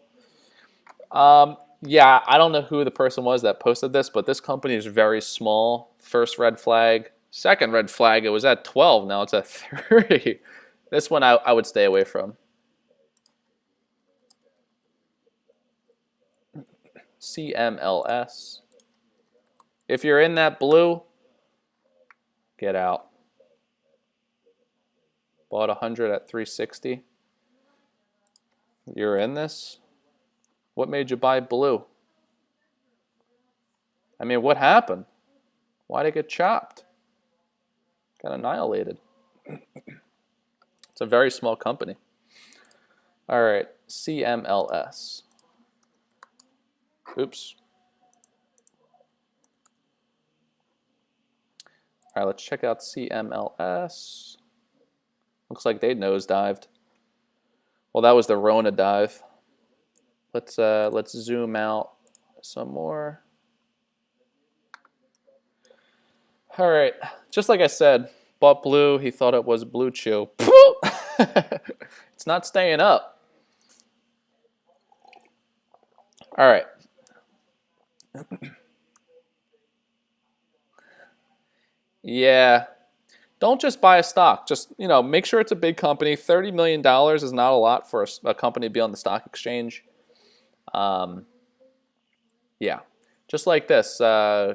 Yeah, I don't know who the person was that posted this, but this company is very small. First red flag. Second red flag, it was at 12. Now it's at 3. This one I would stay away from. CMLS. If you're in that blue, get out. Bought 100 at 360. You're in this? What made you buy blue? I mean, what happened? Why'd it get chopped? Got annihilated. It's a very small company. All right, CMLS. Oops. All right, let's check out CMLS. Looks like they nosedived. Well, that was the Rona dive. Let's zoom out some more. All right, just like I said, bought blue. He thought it was Blue Chew. It's not staying up. All right. Yeah. Don't just buy a stock. Just, make sure it's a big company. $30 million is not a lot for a company to be on the stock exchange. Yeah. Just like this.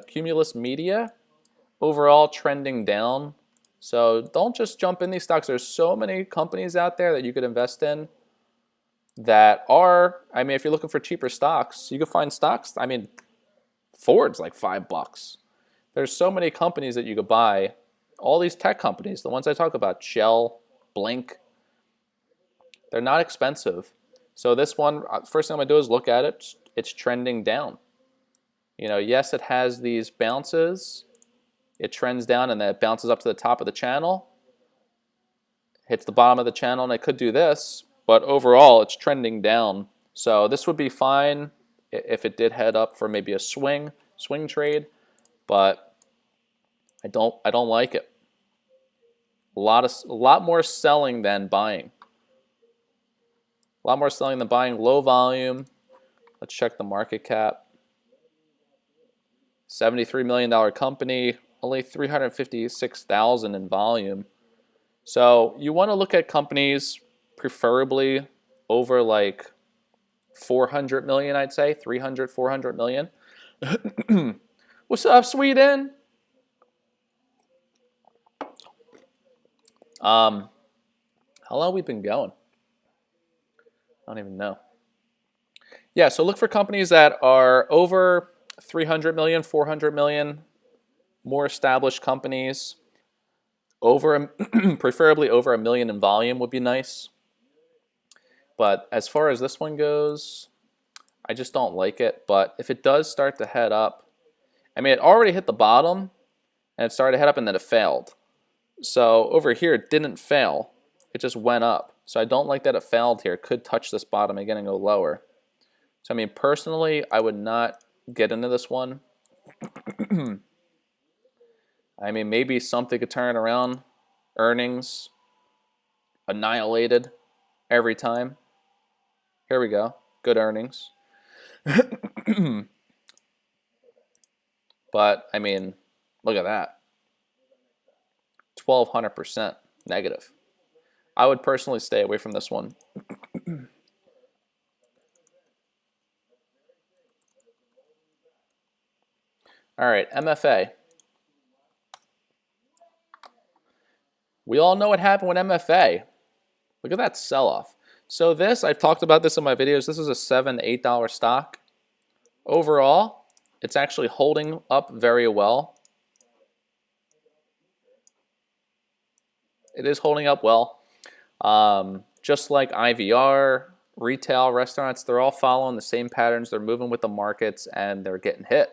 Cumulus Media, overall trending down. So don't just jump in these stocks. There's so many companies out there that you could invest in that are, I mean, if you're looking for cheaper stocks, you can find stocks. I mean, Ford's like $5. There's so many companies that you could buy. All these tech companies, the ones I talk about, SHLL, BLNK, they're not expensive. So this one, first thing I'm going to do is look at it. It's trending down. Yes, it has these bounces. It trends down and then it bounces up to the top of the channel, hits the bottom of the channel, and it could do this. But overall, it's trending down. So this would be fine if it did head up for maybe a swing trade, but I don't like it. A lot more selling than buying. A lot more selling than buying. Low volume. Let's check the market cap. $73 million company, only 356,000 in volume. So you want to look at companies preferably over like 400 million, I'd say 300, 400 million. What's up, Sweden? How long have we been going? I don't even know. Yeah, so look for companies that are over 300 million, 400 million, more established companies. Preferably over $1 million in volume would be nice. But as far as this one goes, I just don't like it. But if it does start to head up, I mean, it already hit the bottom, and it started to head up, and then it failed. So over here, it didn't fail. It just went up. So I don't like that it failed here. It could touch this bottom again and go lower. So I mean, personally, I would not get into this one. I mean, maybe something could turn around. Earnings annihilated every time. Here we go. Good earnings. But, I mean, look at that. 1,200% negative. I would personally stay away from this one. All right, MFA. We all know what happened with MFA. Look at that sell-off. So this, I've talked about this in my videos. This is a $7, $8 stock. Overall, it's actually holding up very well. It is holding up well. Just like IVR, retail, restaurants, they're all following the same patterns. They're moving with the markets, and they're getting hit.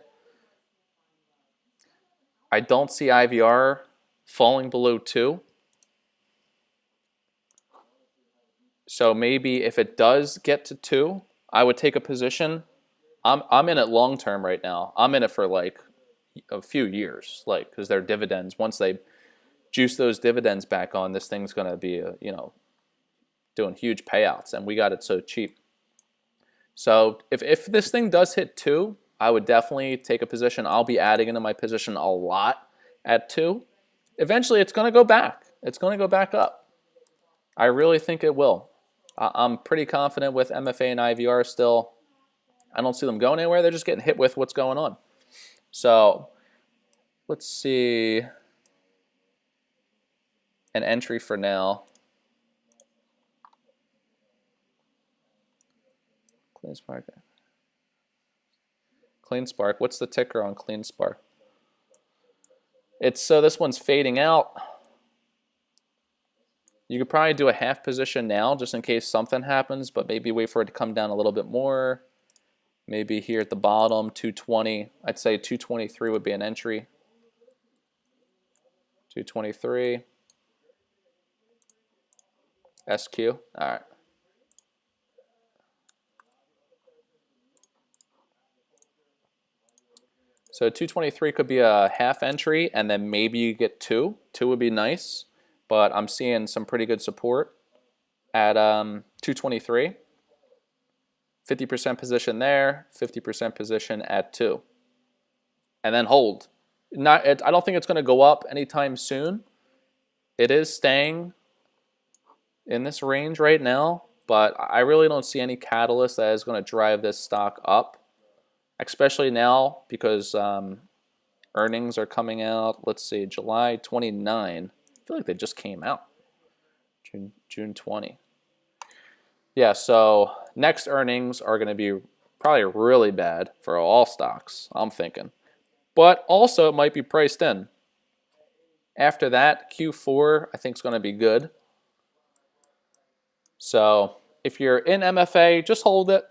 I don't see IVR falling below 2. So maybe if it does get to 2, I would take a position. I'm in it long term right now. I'm in it for like a few years, like, because their dividends, once they juice those dividends back on, this thing's going to be, doing huge payouts, and we got it so cheap. So if this thing does hit 2, I would definitely take a position. I'll be adding into my position a lot at 2. Eventually, it's going to go back. It's going to go back up. I really think it will. I'm pretty confident with MFA and IVR still. I don't see them going anywhere. They're just getting hit with what's going on. So let's see an entry for now. Clean Spark. Clean Spark. What's the ticker on Clean Spark? It's so this one's fading out. You could probably do a half position now just in case something happens, but maybe wait for it to come down a little bit more. Maybe here at the bottom, 220. I'd say 223 would be an entry. 223. SQ. All right. So 223 could be a half entry, and then maybe you get 2. 2 would be nice, but I'm seeing some pretty good support at 223. 50% position there, 50% position at 2. And then hold. I don't think it's going to go up anytime soon. It is staying in this range right now, but I really don't see any catalyst that is going to drive this stock up, especially now because earnings are coming out. Let's see, July 29. I feel like they just came out. June 20. Yeah, so next earnings are going to be probably really bad for all stocks, I'm thinking. But also it might be priced in. After that, Q4 I think is going to be good. So if you're in MFA, just hold it.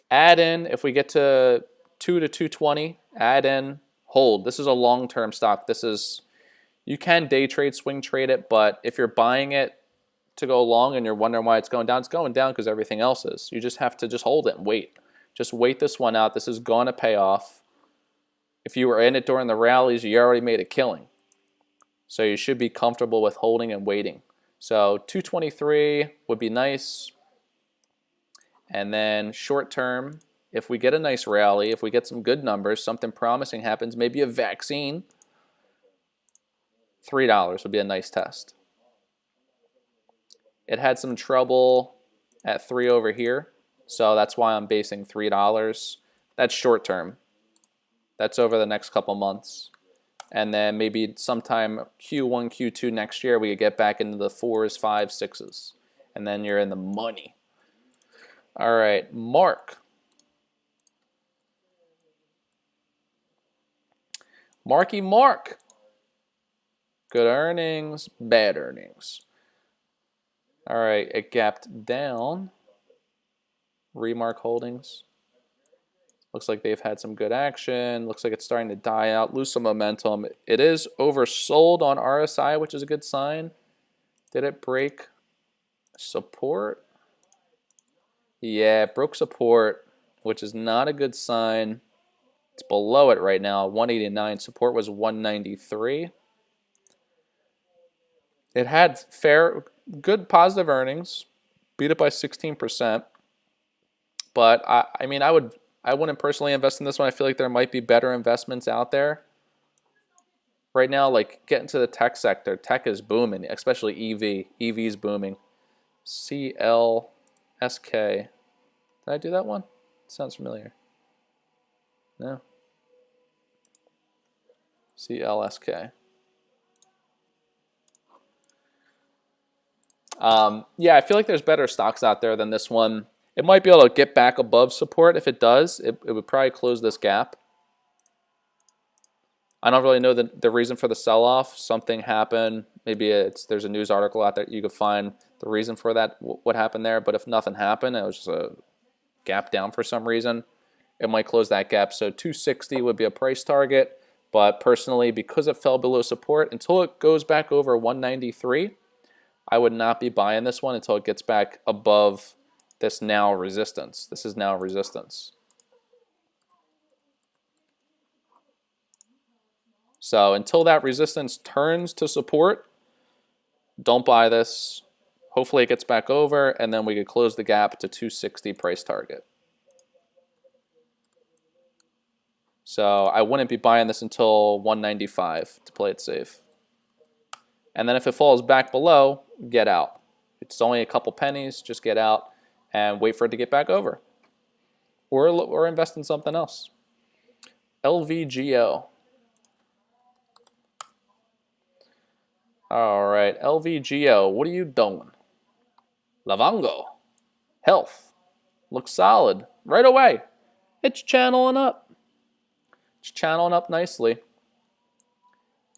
Add in, if we get to 2 to 220, add in, hold. This is a long-term stock. This is, you can day trade, swing trade it, but if you're buying it to go long and you're wondering why it's going down because everything else is. You just have to just hold it and wait. Just wait this one out. This is going to pay off. If you were in it during the rallies, you already made a killing. So you should be comfortable with holding and waiting. So 223 would be nice. And then short term, if we get a nice rally, if we get some good numbers, something promising happens, maybe a vaccine, $3 would be a nice test. It had some trouble at 3 over here, so that's why I'm basing $3. That's short term. That's over the next couple months. And then maybe sometime Q1, Q2 next year, we could get back into the 4s, 5s, 6s. And then you're in the money. All right, Mark. Marky Mark. Good earnings, bad earnings. All right, it gapped down. Remark Holdings. Looks like they've had some good action. Looks like it's starting to die out, lose some momentum. It is oversold on RSI, which is a good sign. Did it break support? Yeah, it broke support, which is not a good sign. It's below it right now, 189. Support was 193. It had good positive earnings, beat it by 16%. But I mean, I wouldn't personally invest in this one. I feel like there might be better investments out there. Right now, like get into the tech sector. Tech is booming, especially EV. EV is booming. CLSK. Did I do that one? It sounds familiar. No. CLSK. Yeah, I feel like there's better stocks out there than this one. It might be able to get back above support. If it does, it would probably close this gap. I don't really know the reason for the sell-off. Something happened. Maybe there's a news article out there you could find the reason for that, what happened there. But if nothing happened, it was just a gap down for some reason, it might close that gap. So 260 would be a price target. But personally, because it fell below support, until it goes back over 193, I would not be buying this one until it gets back above this now resistance. This is now resistance. So until that resistance turns to support, don't buy this. Hopefully it gets back over, and then we could close the gap to 260 price target. So I wouldn't be buying this until 195 to play it safe. And then if it falls back below, get out. It's only a couple pennies, just get out and wait for it to get back over. Or invest in something else. LVGO. All right, LVGO, what are you doing? Lavango. Health. Looks solid right away. It's channeling up. It's channeling up nicely.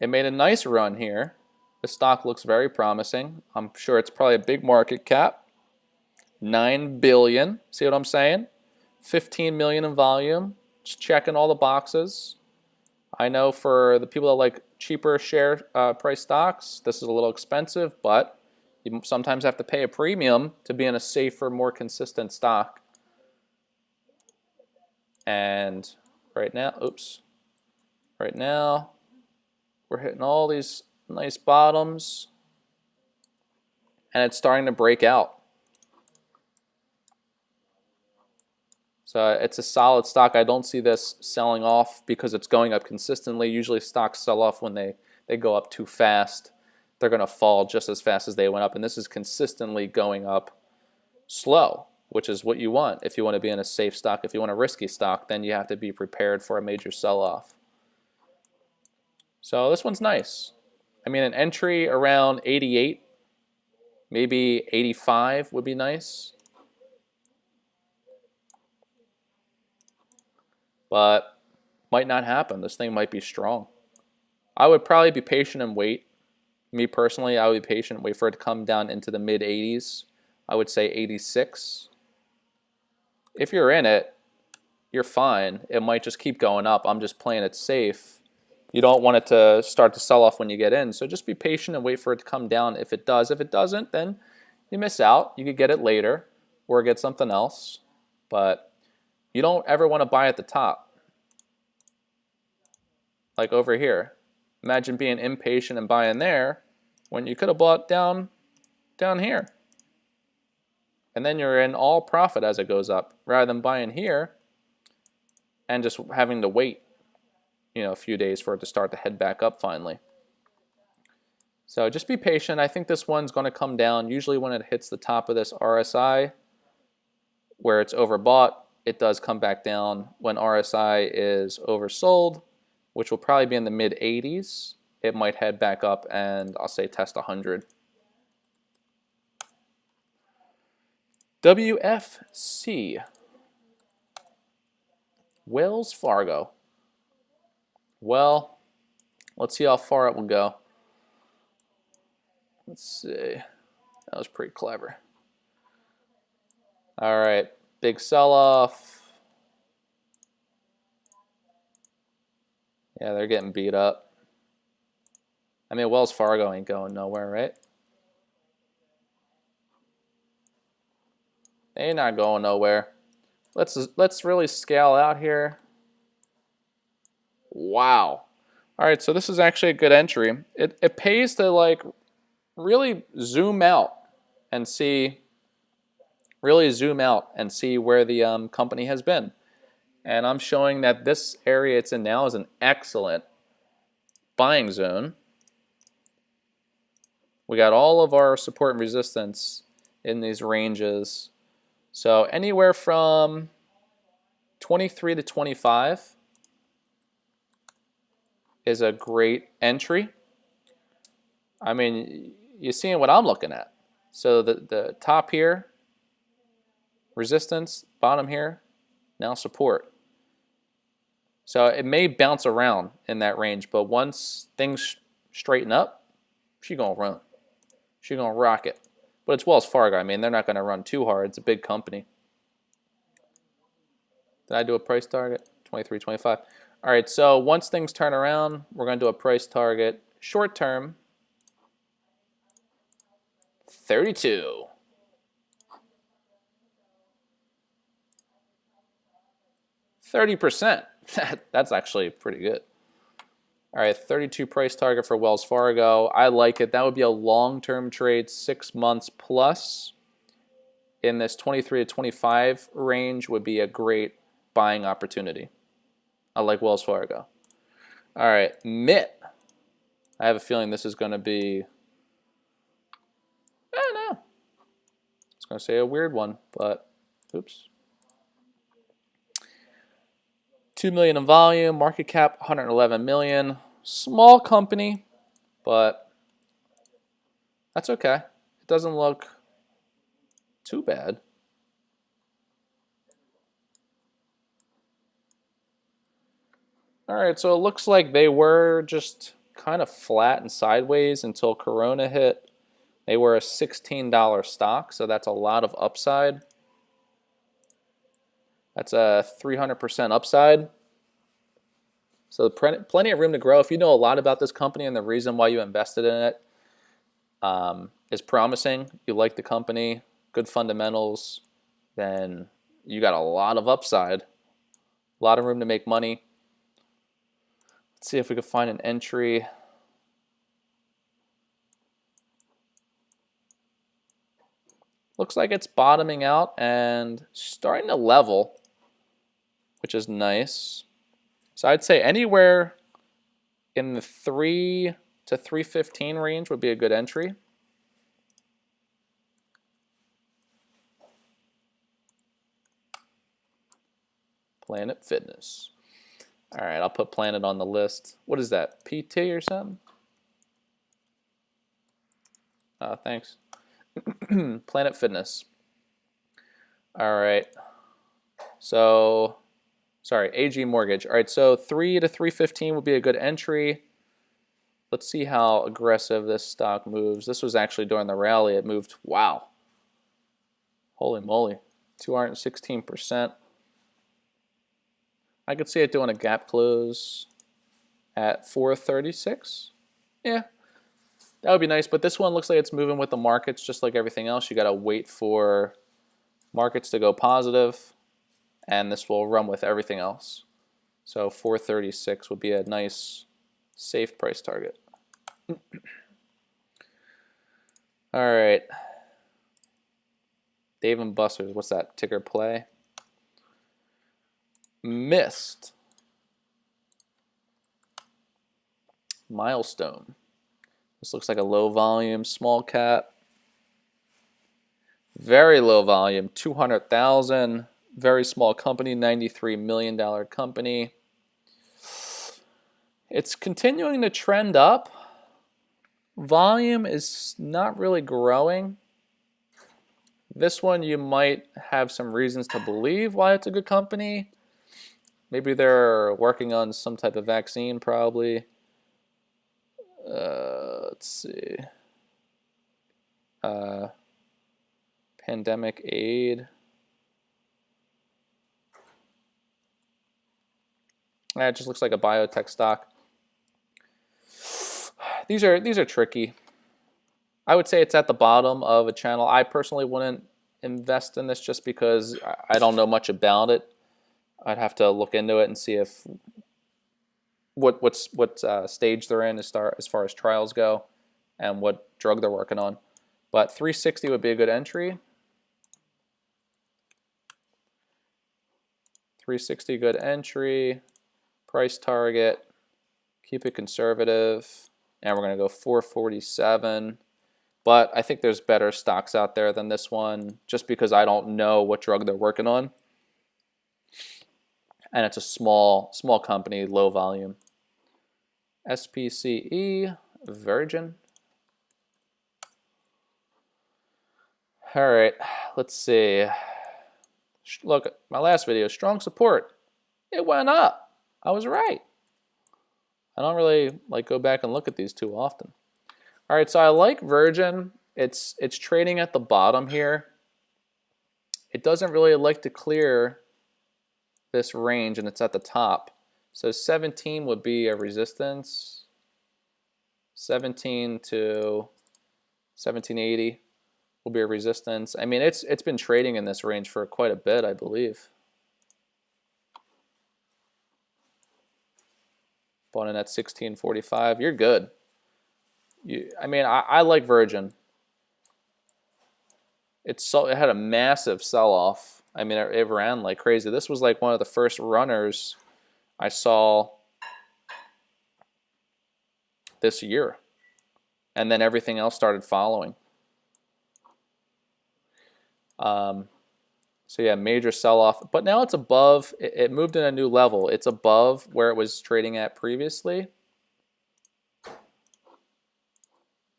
It made a nice run here. The stock looks very promising. I'm sure it's probably a big market cap. 9 billion. See what I'm saying? 15 million in volume. Just checking all the boxes. I know for the people that like cheaper share price stocks, this is a little expensive, but you sometimes have to pay a premium to be in a safer, more consistent stock. And right now, right now, we're hitting all these nice bottoms, and it's starting to break out. So it's a solid stock. I don't see this selling off because it's going up consistently. Usually stocks sell off when they go up too fast. They're going to fall just as fast as they went up, and this is consistently going up slow, which is what you want. If you want to be in a safe stock, if you want a risky stock, then you have to be prepared for a major sell-off. So this one's nice. I mean, an entry around 88, maybe 85 would be nice. But might not happen. This thing might be strong. I would probably be patient and wait. Me personally, I would be patient and wait for it to come down into the mid-80s. I would say 86. If you're in it, you're fine. It might just keep going up. I'm just playing it safe. You don't want it to start to sell off when you get in. So just be patient and wait for it to come down if it does. If it doesn't, then you miss out. You could get it later or get something else. But you don't ever want to buy at the top. Like over here. Imagine being impatient and buying there when you could have bought down here. And then you're in all profit as it goes up, rather than buying here and just having to wait, a few days for it to start to head back up finally. So just be patient. I think this one's going to come down. Usually when it hits the top of this RSI, where it's overbought, it does come back down. When RSI is oversold, which will probably be in the mid-80s, it might head back up and I'll say test 100. WFC. Wells Fargo. Well, let's see how far it will go. Let's see. That was pretty clever. All right, big sell-off. Yeah, they're getting beat up. I mean, Wells Fargo ain't going nowhere, right? They're not going nowhere. Let's really scale out here. Wow. All right, so this is actually a good entry. It pays to like really zoom out and see where the company has been. And I'm showing that this area it's in now is an excellent buying zone. We got all of our support and resistance in these ranges. So anywhere from 23 to 25 is a great entry. I mean, you're seeing what I'm looking at. So the top here, resistance, bottom here, now support. So it may bounce around in that range, but once things straighten up, she's going to run. She's going to rock it. But it's Wells Fargo. I mean, they're not going to run too hard. It's a big company. Did I do a price target? 23, 25. All right, so once things turn around, we're going to do a price target. Short term, 32. %. That's actually pretty good. All right, 32 price target for Wells Fargo. I like it. That would be a long-term trade, 6 months plus. In this 23 to 25 range would be a great buying opportunity. I like Wells Fargo. All right, MIT. I have a feeling this is going to be, I don't know. I was going to say a weird one, but oops. 2 million in volume, market cap 111 million. Small company, but that's okay. It doesn't look too bad. All right, so it looks like they were just kind of flat and sideways until Corona hit. They were a $16 stock, so that's a lot of upside. That's a 300% upside. So plenty of room to grow. If you know a lot about this company and the reason why you invested in it is promising, you like the company, good fundamentals, then you got a lot of upside, a lot of room to make money. Let's see if we can find an entry. Looks like it's bottoming out and starting to level, which is nice. So I'd say anywhere in the 3 to 315 range would be a good entry. Planet Fitness. All right, I'll put Planet on the list. What is that, PT or something? Thanks. Planet Fitness. All right. So, sorry, AG Mortgage. All right, so 3 to 315 would be a good entry. Let's see how aggressive this stock moves. This was actually during the rally. It moved, wow. Holy moly, 216%. I could see it doing a gap close at 436. Yeah, that would be nice. But this one looks like it's moving with the markets just like everything else. You got to wait for markets to go positive, and this will run with everything else. So 436 would be a nice, safe price target. All right. Dave and Buster's, what's that? Ticker play? Missed. Milestone. This looks like a low volume, small cap. Very low volume, 200,000. Very small company, $93 million company. It's continuing to trend up. Volume is not really growing. This one you might have some reasons to believe why it's a good company. Maybe they're working on some type of vaccine, probably. Let's see. Pandemic aid. It just looks like a biotech stock. These are tricky. I would say it's at the bottom of a channel. I personally wouldn't invest in this just because I don't know much about it. I'd have to look into it and see if what stage they're in as far as trials go and what drug they're working on. But 360 would be a good entry. 360 good entry. Price target. Keep it conservative. And we're going to go 447. But I think there's better stocks out there than this one just because I don't know what drug they're working on. And it's a small company, low volume. SPCE, Virgin. All right, let's see. Look, my last video, strong support. It went up. I was right. I don't really go back and look at these too often. All right, so I like Virgin. It's trading at the bottom here. It doesn't really like to clear this range, and it's at the top. So 17 would be a resistance. 17 to 1780 will be a resistance. I mean, it's been trading in this range for quite a bit, I believe. Bought in at 1645. You're good. I mean, I like Virgin. It had a massive sell-off. I mean, it ran like crazy. This was like one of the first runners I saw this year. And then everything else started following. So yeah, major sell-off. But now it's above. It moved in a new level. It's above where it was trading at previously.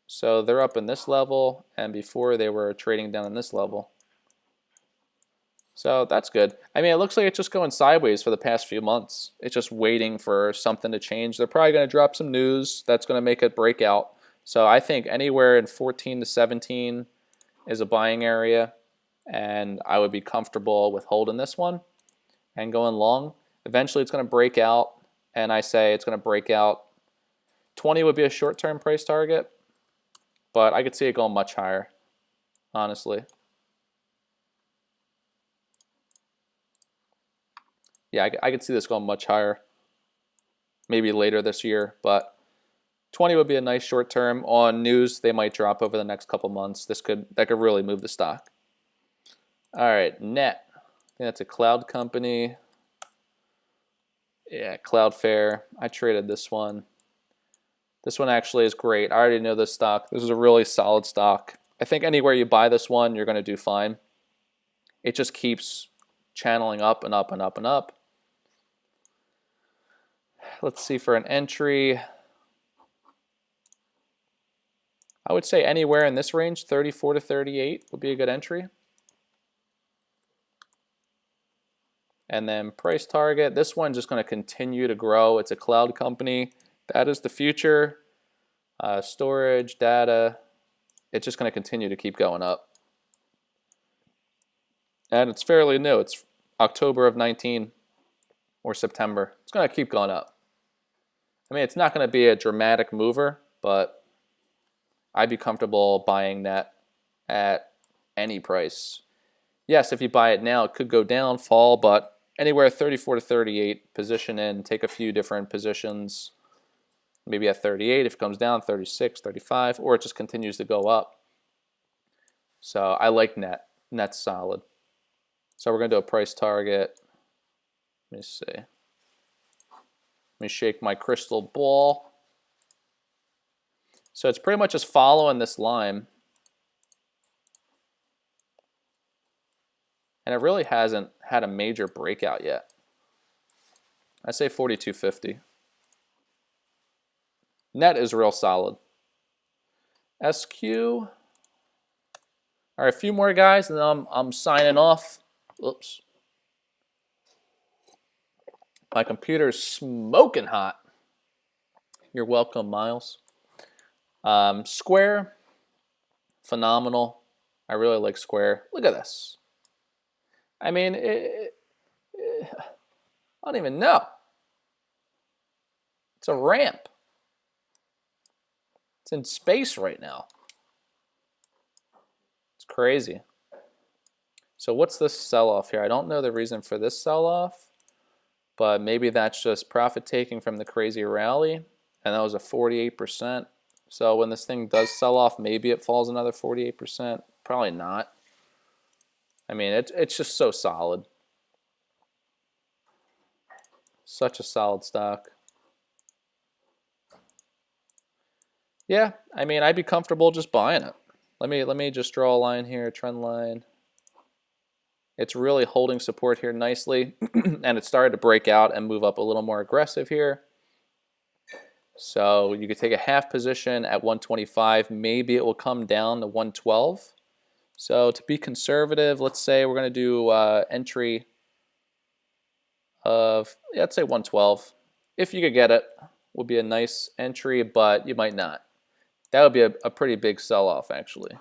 So they're up in this level, and before they were trading down in this level. So that's good. I mean, it looks like it's just going sideways for the past few months. It's just waiting for something to change. They're probably going to drop some news that's going to make it break out. So I think anywhere in 14 to 17 is a buying area, and I would be comfortable with holding this one and going long. Eventually it's going to break out, and I say it's going to break out. 20 would be a short-term price target, but I could see it going much higher, honestly. Yeah, I could see this going much higher, maybe later this year, but 20 would be a nice short term. On news, they might drop over the next couple months. That could really move the stock. All right, Net. I think that's a cloud company. Yeah, Cloudflare. I traded this one. This one actually is great. I already know this stock. This is a really solid stock. I think anywhere you buy this one, you're going to do fine. It just keeps channeling up and up and up and up. Let's see for an entry. I would say anywhere in this range, 34 to 38 would be a good entry. And then price target, this one's just going to continue to grow. It's a cloud company. That is the future. Storage, data, it's just going to continue to keep going up. And it's fairly new. It's October of 19 or September. It's going to keep going up. I mean, it's not going to be a dramatic mover, but I'd be comfortable buying that at any price. Yes, if you buy it now, it could go down, fall, but anywhere 34 to 38, position in, take a few different positions, maybe at 38, if it comes down, 36, 35, or it just continues to go up. So I like Net. Net's solid. So we're going to do a price target. Let me see. Let me shake my crystal ball. So it's pretty much just following this line. And it really hasn't had a major breakout yet. I say 42.50. Net is real solid. SQ. All right, a few more guys, and then I'm signing off. Oops. My computer's smoking hot. You're welcome, Miles. Square, phenomenal. I really like Square. Look at this. I mean, I don't even know. It's a ramp. It's in space right now. It's crazy. So what's this sell-off here? I don't know the reason for this sell-off, but maybe that's just profit taking from the crazy rally, and that was a 48%. So when this thing does sell off, maybe it falls another 48%. Probably not. I mean, it's just so solid. Such a solid stock. Yeah, I mean, I'd be comfortable just buying it. Let me just draw a line here, trend line. It's really holding support here nicely, and it started to break out and move up a little more aggressive here. So you could take a half position at 125. Maybe it will come down to 112. So to be conservative, let's say we're going to do entry of, yeah, let's say 112. If you could get it, would be a nice entry, but you might not. That would be a pretty big sell-off, actually.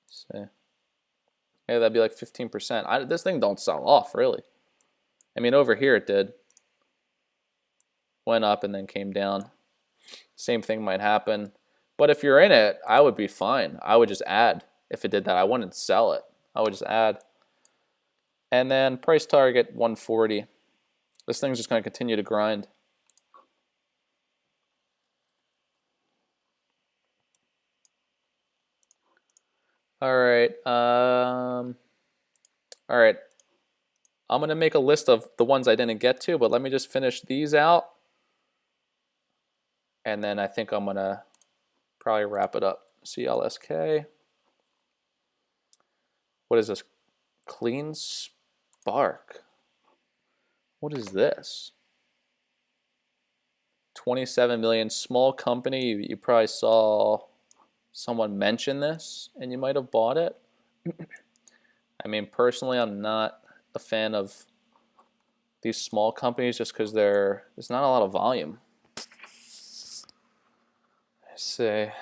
So, yeah, that'd be like 15%. This thing don't sell off, really. I mean, over here it did. Went up and then came down. Same thing might happen. But if you're in it, I would be fine. I would just add if it did that. I wouldn't sell it. I would just add. And then price target 140. This thing's just going to continue to grind. All right. All right. I'm going to make a list of the ones I didn't get to, but let me just finish these out. And then I think I'm going to probably wrap it up. CLSK. What is this? Clean Spark. What is this? 27 million. Small company. You probably saw someone mention this and you might have bought it. I mean, personally, I'm not a fan of these small companies just because there's not a lot of volume. Say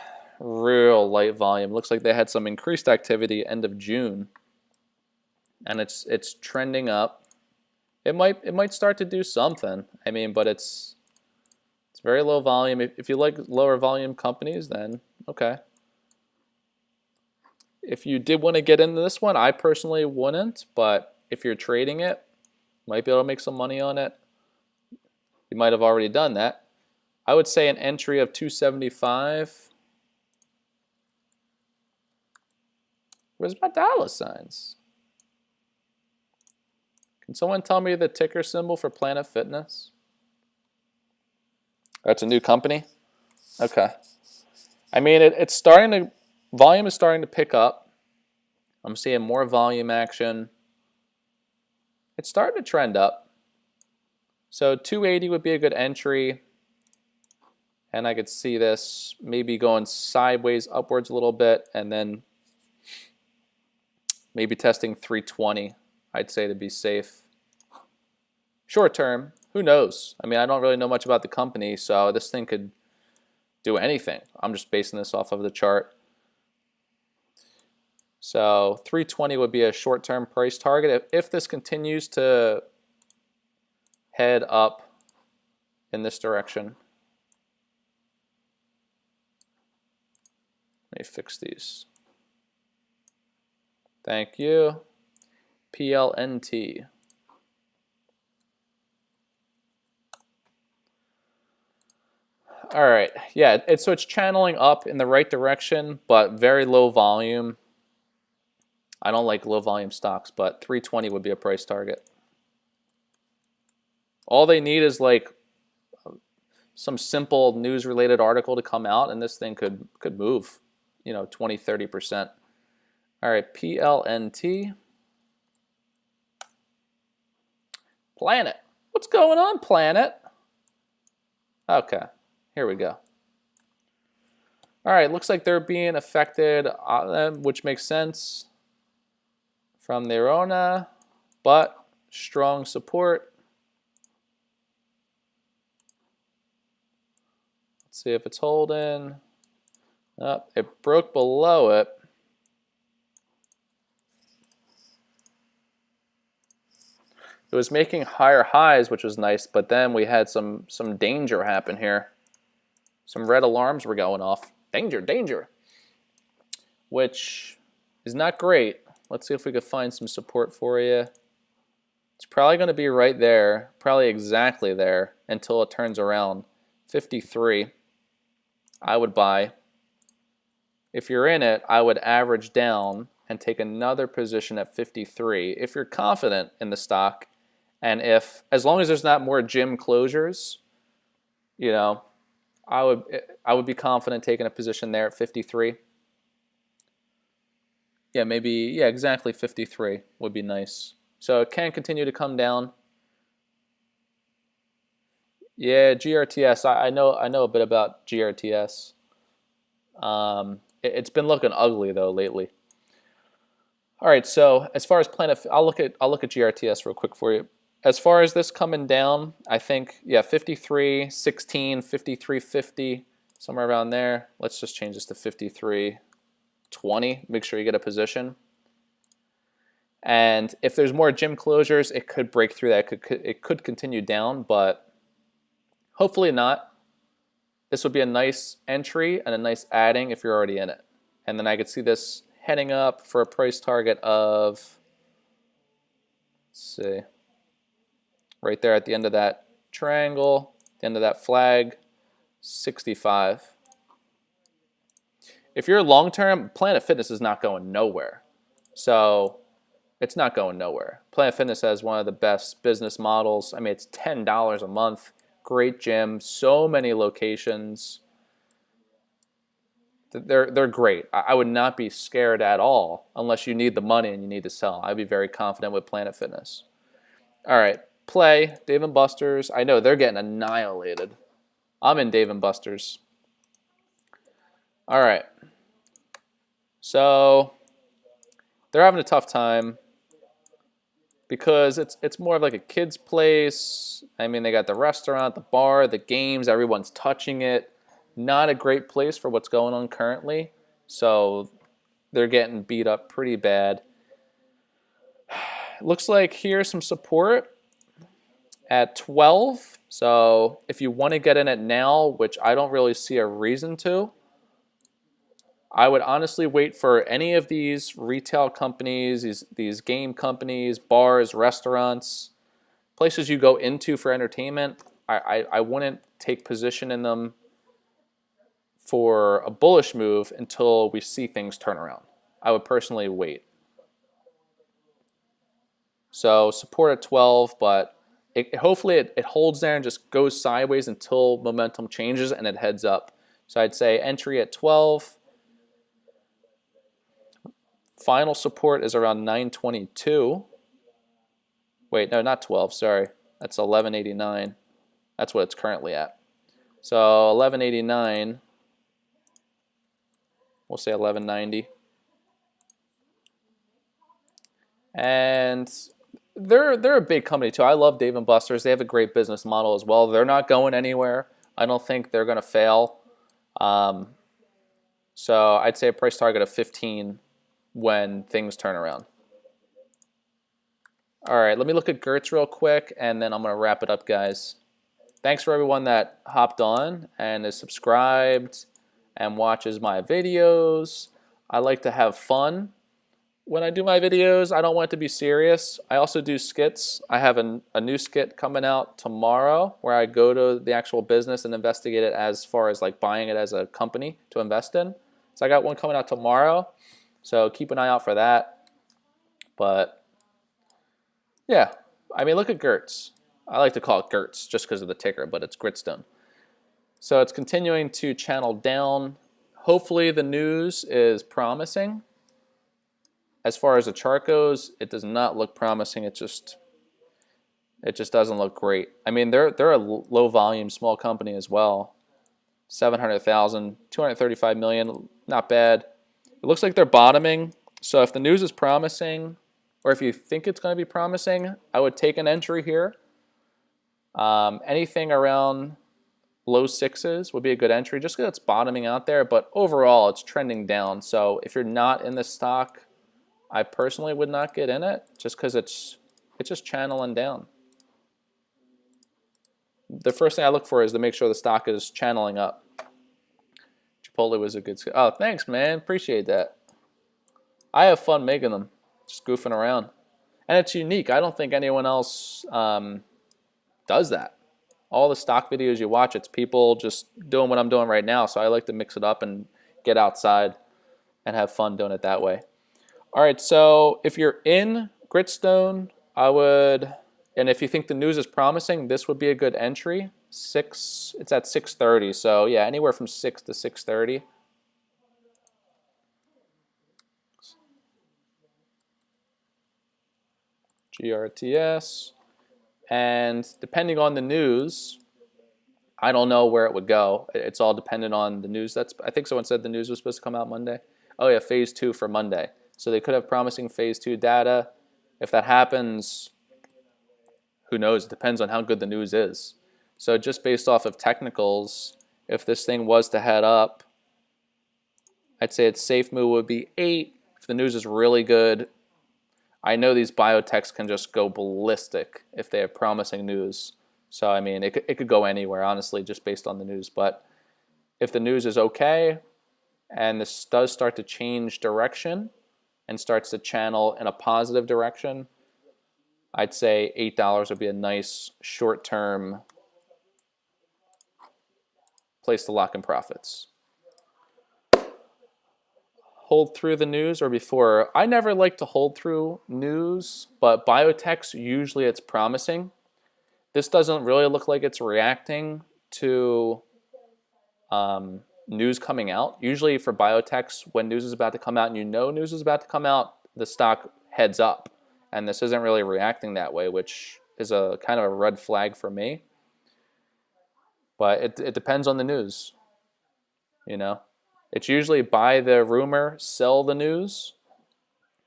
real light volume. Looks like they had some increased activity end of June, and it's trending up. It might start to do something. I mean, but it's very low volume. If you like lower volume companies, then okay. If you did want to get into this one, I personally wouldn't, but if you're trading it, might be able to make some money on it. You might have already done that. I would say an entry of 275. Where's my dollar signs? Can someone tell me the ticker symbol for Planet Fitness? That's a new company? Okay. I mean, it's starting to, volume is starting to pick up. I'm seeing more volume action. It's starting to trend up. So 280 would be a good entry. And I could see this maybe going sideways upwards a little bit and then maybe testing 320, I'd say, to be safe. Short term, who knows? I mean, I don't really know much about the company, so this thing could do anything. I'm just basing this off of the chart. So 320 would be a short-term price target. If this continues to head up in this direction. Let me fix these. Thank you. PLNT. All right, yeah, so it's channeling up in the right direction, but very low volume. I don't like low volume stocks, but 320 would be a price target. All they need is like some simple news-related article to come out, and this thing could move, you know, 20, 30%. All right, PLNT. Planet. What's going on, Planet? Okay, here we go. All right, looks like they're being affected, which makes sense from their own, but strong support. Let's see if it's holding. Oh, it broke below it. It was making higher highs, which was nice, but then we had some danger happen here. Some red alarms were going off. Danger, danger. Which is not great. Let's see if we could find some support for you. It's probably going to be right there, probably exactly there, until it turns around. 53, I would buy. If you're in it, I would average down and take another position at 53. If you're confident in the stock, and as long as there's not more gym closures, you know, I would be confident taking a position there at 53. Yeah, maybe, yeah, exactly 53 would be nice. So it can continue to come down. Yeah, GRTS, I know a bit about GRTS. It's been looking ugly though lately. All right, so as far as Planet, I'll look at GRTS real quick for you. As far as this coming down, I think, yeah, 53, 16, 53, 50, somewhere around there. Let's just change this to 53, 20. Make sure you get a position. And if there's more gym closures, it could break through that. It could continue down, but hopefully not. This would be a nice entry and a nice adding if you're already in it. And then I could see this heading up for a price target of, let's see, right there at the end of that triangle, the end of that flag, 65. If you're long-term, Planet Fitness is not going nowhere. So it's not going nowhere. Planet Fitness has one of the best business models. I mean, it's $10 a month, great gym, so many locations. They're great. I would not be scared at all unless you need the money and you need to sell. I'd be very confident with Planet Fitness. All right. Play, Dave & Buster's. I know they're getting annihilated. I'm in Dave & Buster's. All right. So they're having a tough time. because it's more of like a kid's place. I mean, they got the restaurant, the bar, the games, everyone's touching it. Not a great place for what's going on currently. So they're getting beat up pretty bad. Looks like here's some support at 12. So if you want to get in it now, which I don't really see a reason to, I would honestly wait for any of these retail companies, these game companies, bars, restaurants, places you go into for entertainment. I wouldn't take position in them for a bullish move until we see things turn around. I would personally wait. So support at 12, but hopefully it holds there and just goes sideways until momentum changes and it heads up. So I'd say entry at 12. Final support is around 922. Wait, no, not 12, sorry. That's 1189. That's what it's currently at. So 1189, we'll say 1190. And they're a big company too. I love Dave & Buster's. They have a great business model as well. They're not going anywhere. I don't think they're going to fail. So I'd say a price target of 15 when things turn around. All right, let me look at Gertz real quick, and then I'm going to wrap it up, guys. Thanks for everyone that hopped on and is subscribed and watches my videos. I like to have fun when I do my videos. I don't want it to be serious. I also do skits. I have a new skit coming out tomorrow where I go to the actual business and investigate it as far as like buying it as a company to invest in. So I got one coming out tomorrow. So keep an eye out for that. But yeah, I mean, look at Gertz. I like to call it Gertz just because of the ticker, but it's Gritstone. So it's continuing to channel down. Hopefully the news is promising. As far as the chart goes, it does not look promising. It just doesn't look great. I mean, they're a low volume, small company as well. 700,000, 235 million, not bad. It looks like they're bottoming. So if the news is promising, or if you think it's going to be promising, I would take an entry here. Anything around low sixes would be a good entry just because it's bottoming out there. But overall, it's trending down. So if you're not in the stock, I personally would not get in it just because it's just channeling down. The first thing I look for is to make sure the stock is channeling up. Chipotle was a good skit. Oh, thanks, man. Appreciate that. I have fun making them, just goofing around. And it's unique. I don't think anyone else does that. All the stock videos you watch, it's people just doing what I'm doing right now. So I like to mix it up and get outside and have fun doing it that way. All right, so if you're in Gritstone, I would, and if you think the news is promising, this would be a good entry. It's at 630, so yeah, anywhere from 6 to 630. GRTS, and depending on the news, I don't know where it would go. It's all dependent on the news. I think someone said the news was supposed to come out Monday. Oh yeah, phase 2 for Monday. So they could have promising phase 2 data. If that happens, who knows? It depends on how good the news is. So just based off of technicals, if this thing was to head up, I'd say its safe move would be 8. If the news is really good, I know these biotechs can just go ballistic if they have promising news. So I mean, it could go anywhere, honestly, just based on the news. But if the news is okay, and this does start to change direction and starts to channel in a positive direction, I'd say $8 would be a nice short-term place to lock in profits. Hold through the news or before. I never like to hold through news, but biotechs, usually it's promising. This doesn't really look like it's reacting to news coming out. Usually for biotechs, when news is about to come out and you know news is about to come out, the stock heads up. And this isn't really reacting that way, which is a kind of a red flag for me. But it depends on the news, you know. It's usually buy the rumor, sell the news.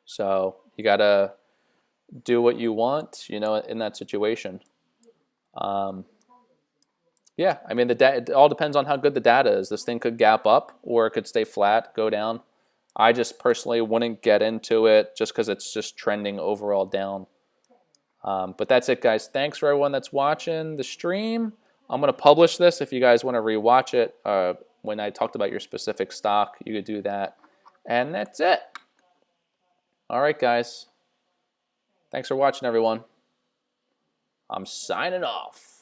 So you got to do what you want, you know, in that situation. Yeah, I mean, it all depends on how good the data is. This thing could gap up or it could stay flat, go down. I just personally wouldn't get into it just because it's just trending overall down. But that's it, guys. Thanks for everyone that's watching the stream. I'm going to publish this if you guys want to rewatch it. When I talked about your specific stock, you could do that. And that's it. All right, guys. Thanks for watching, everyone. I'm signing off.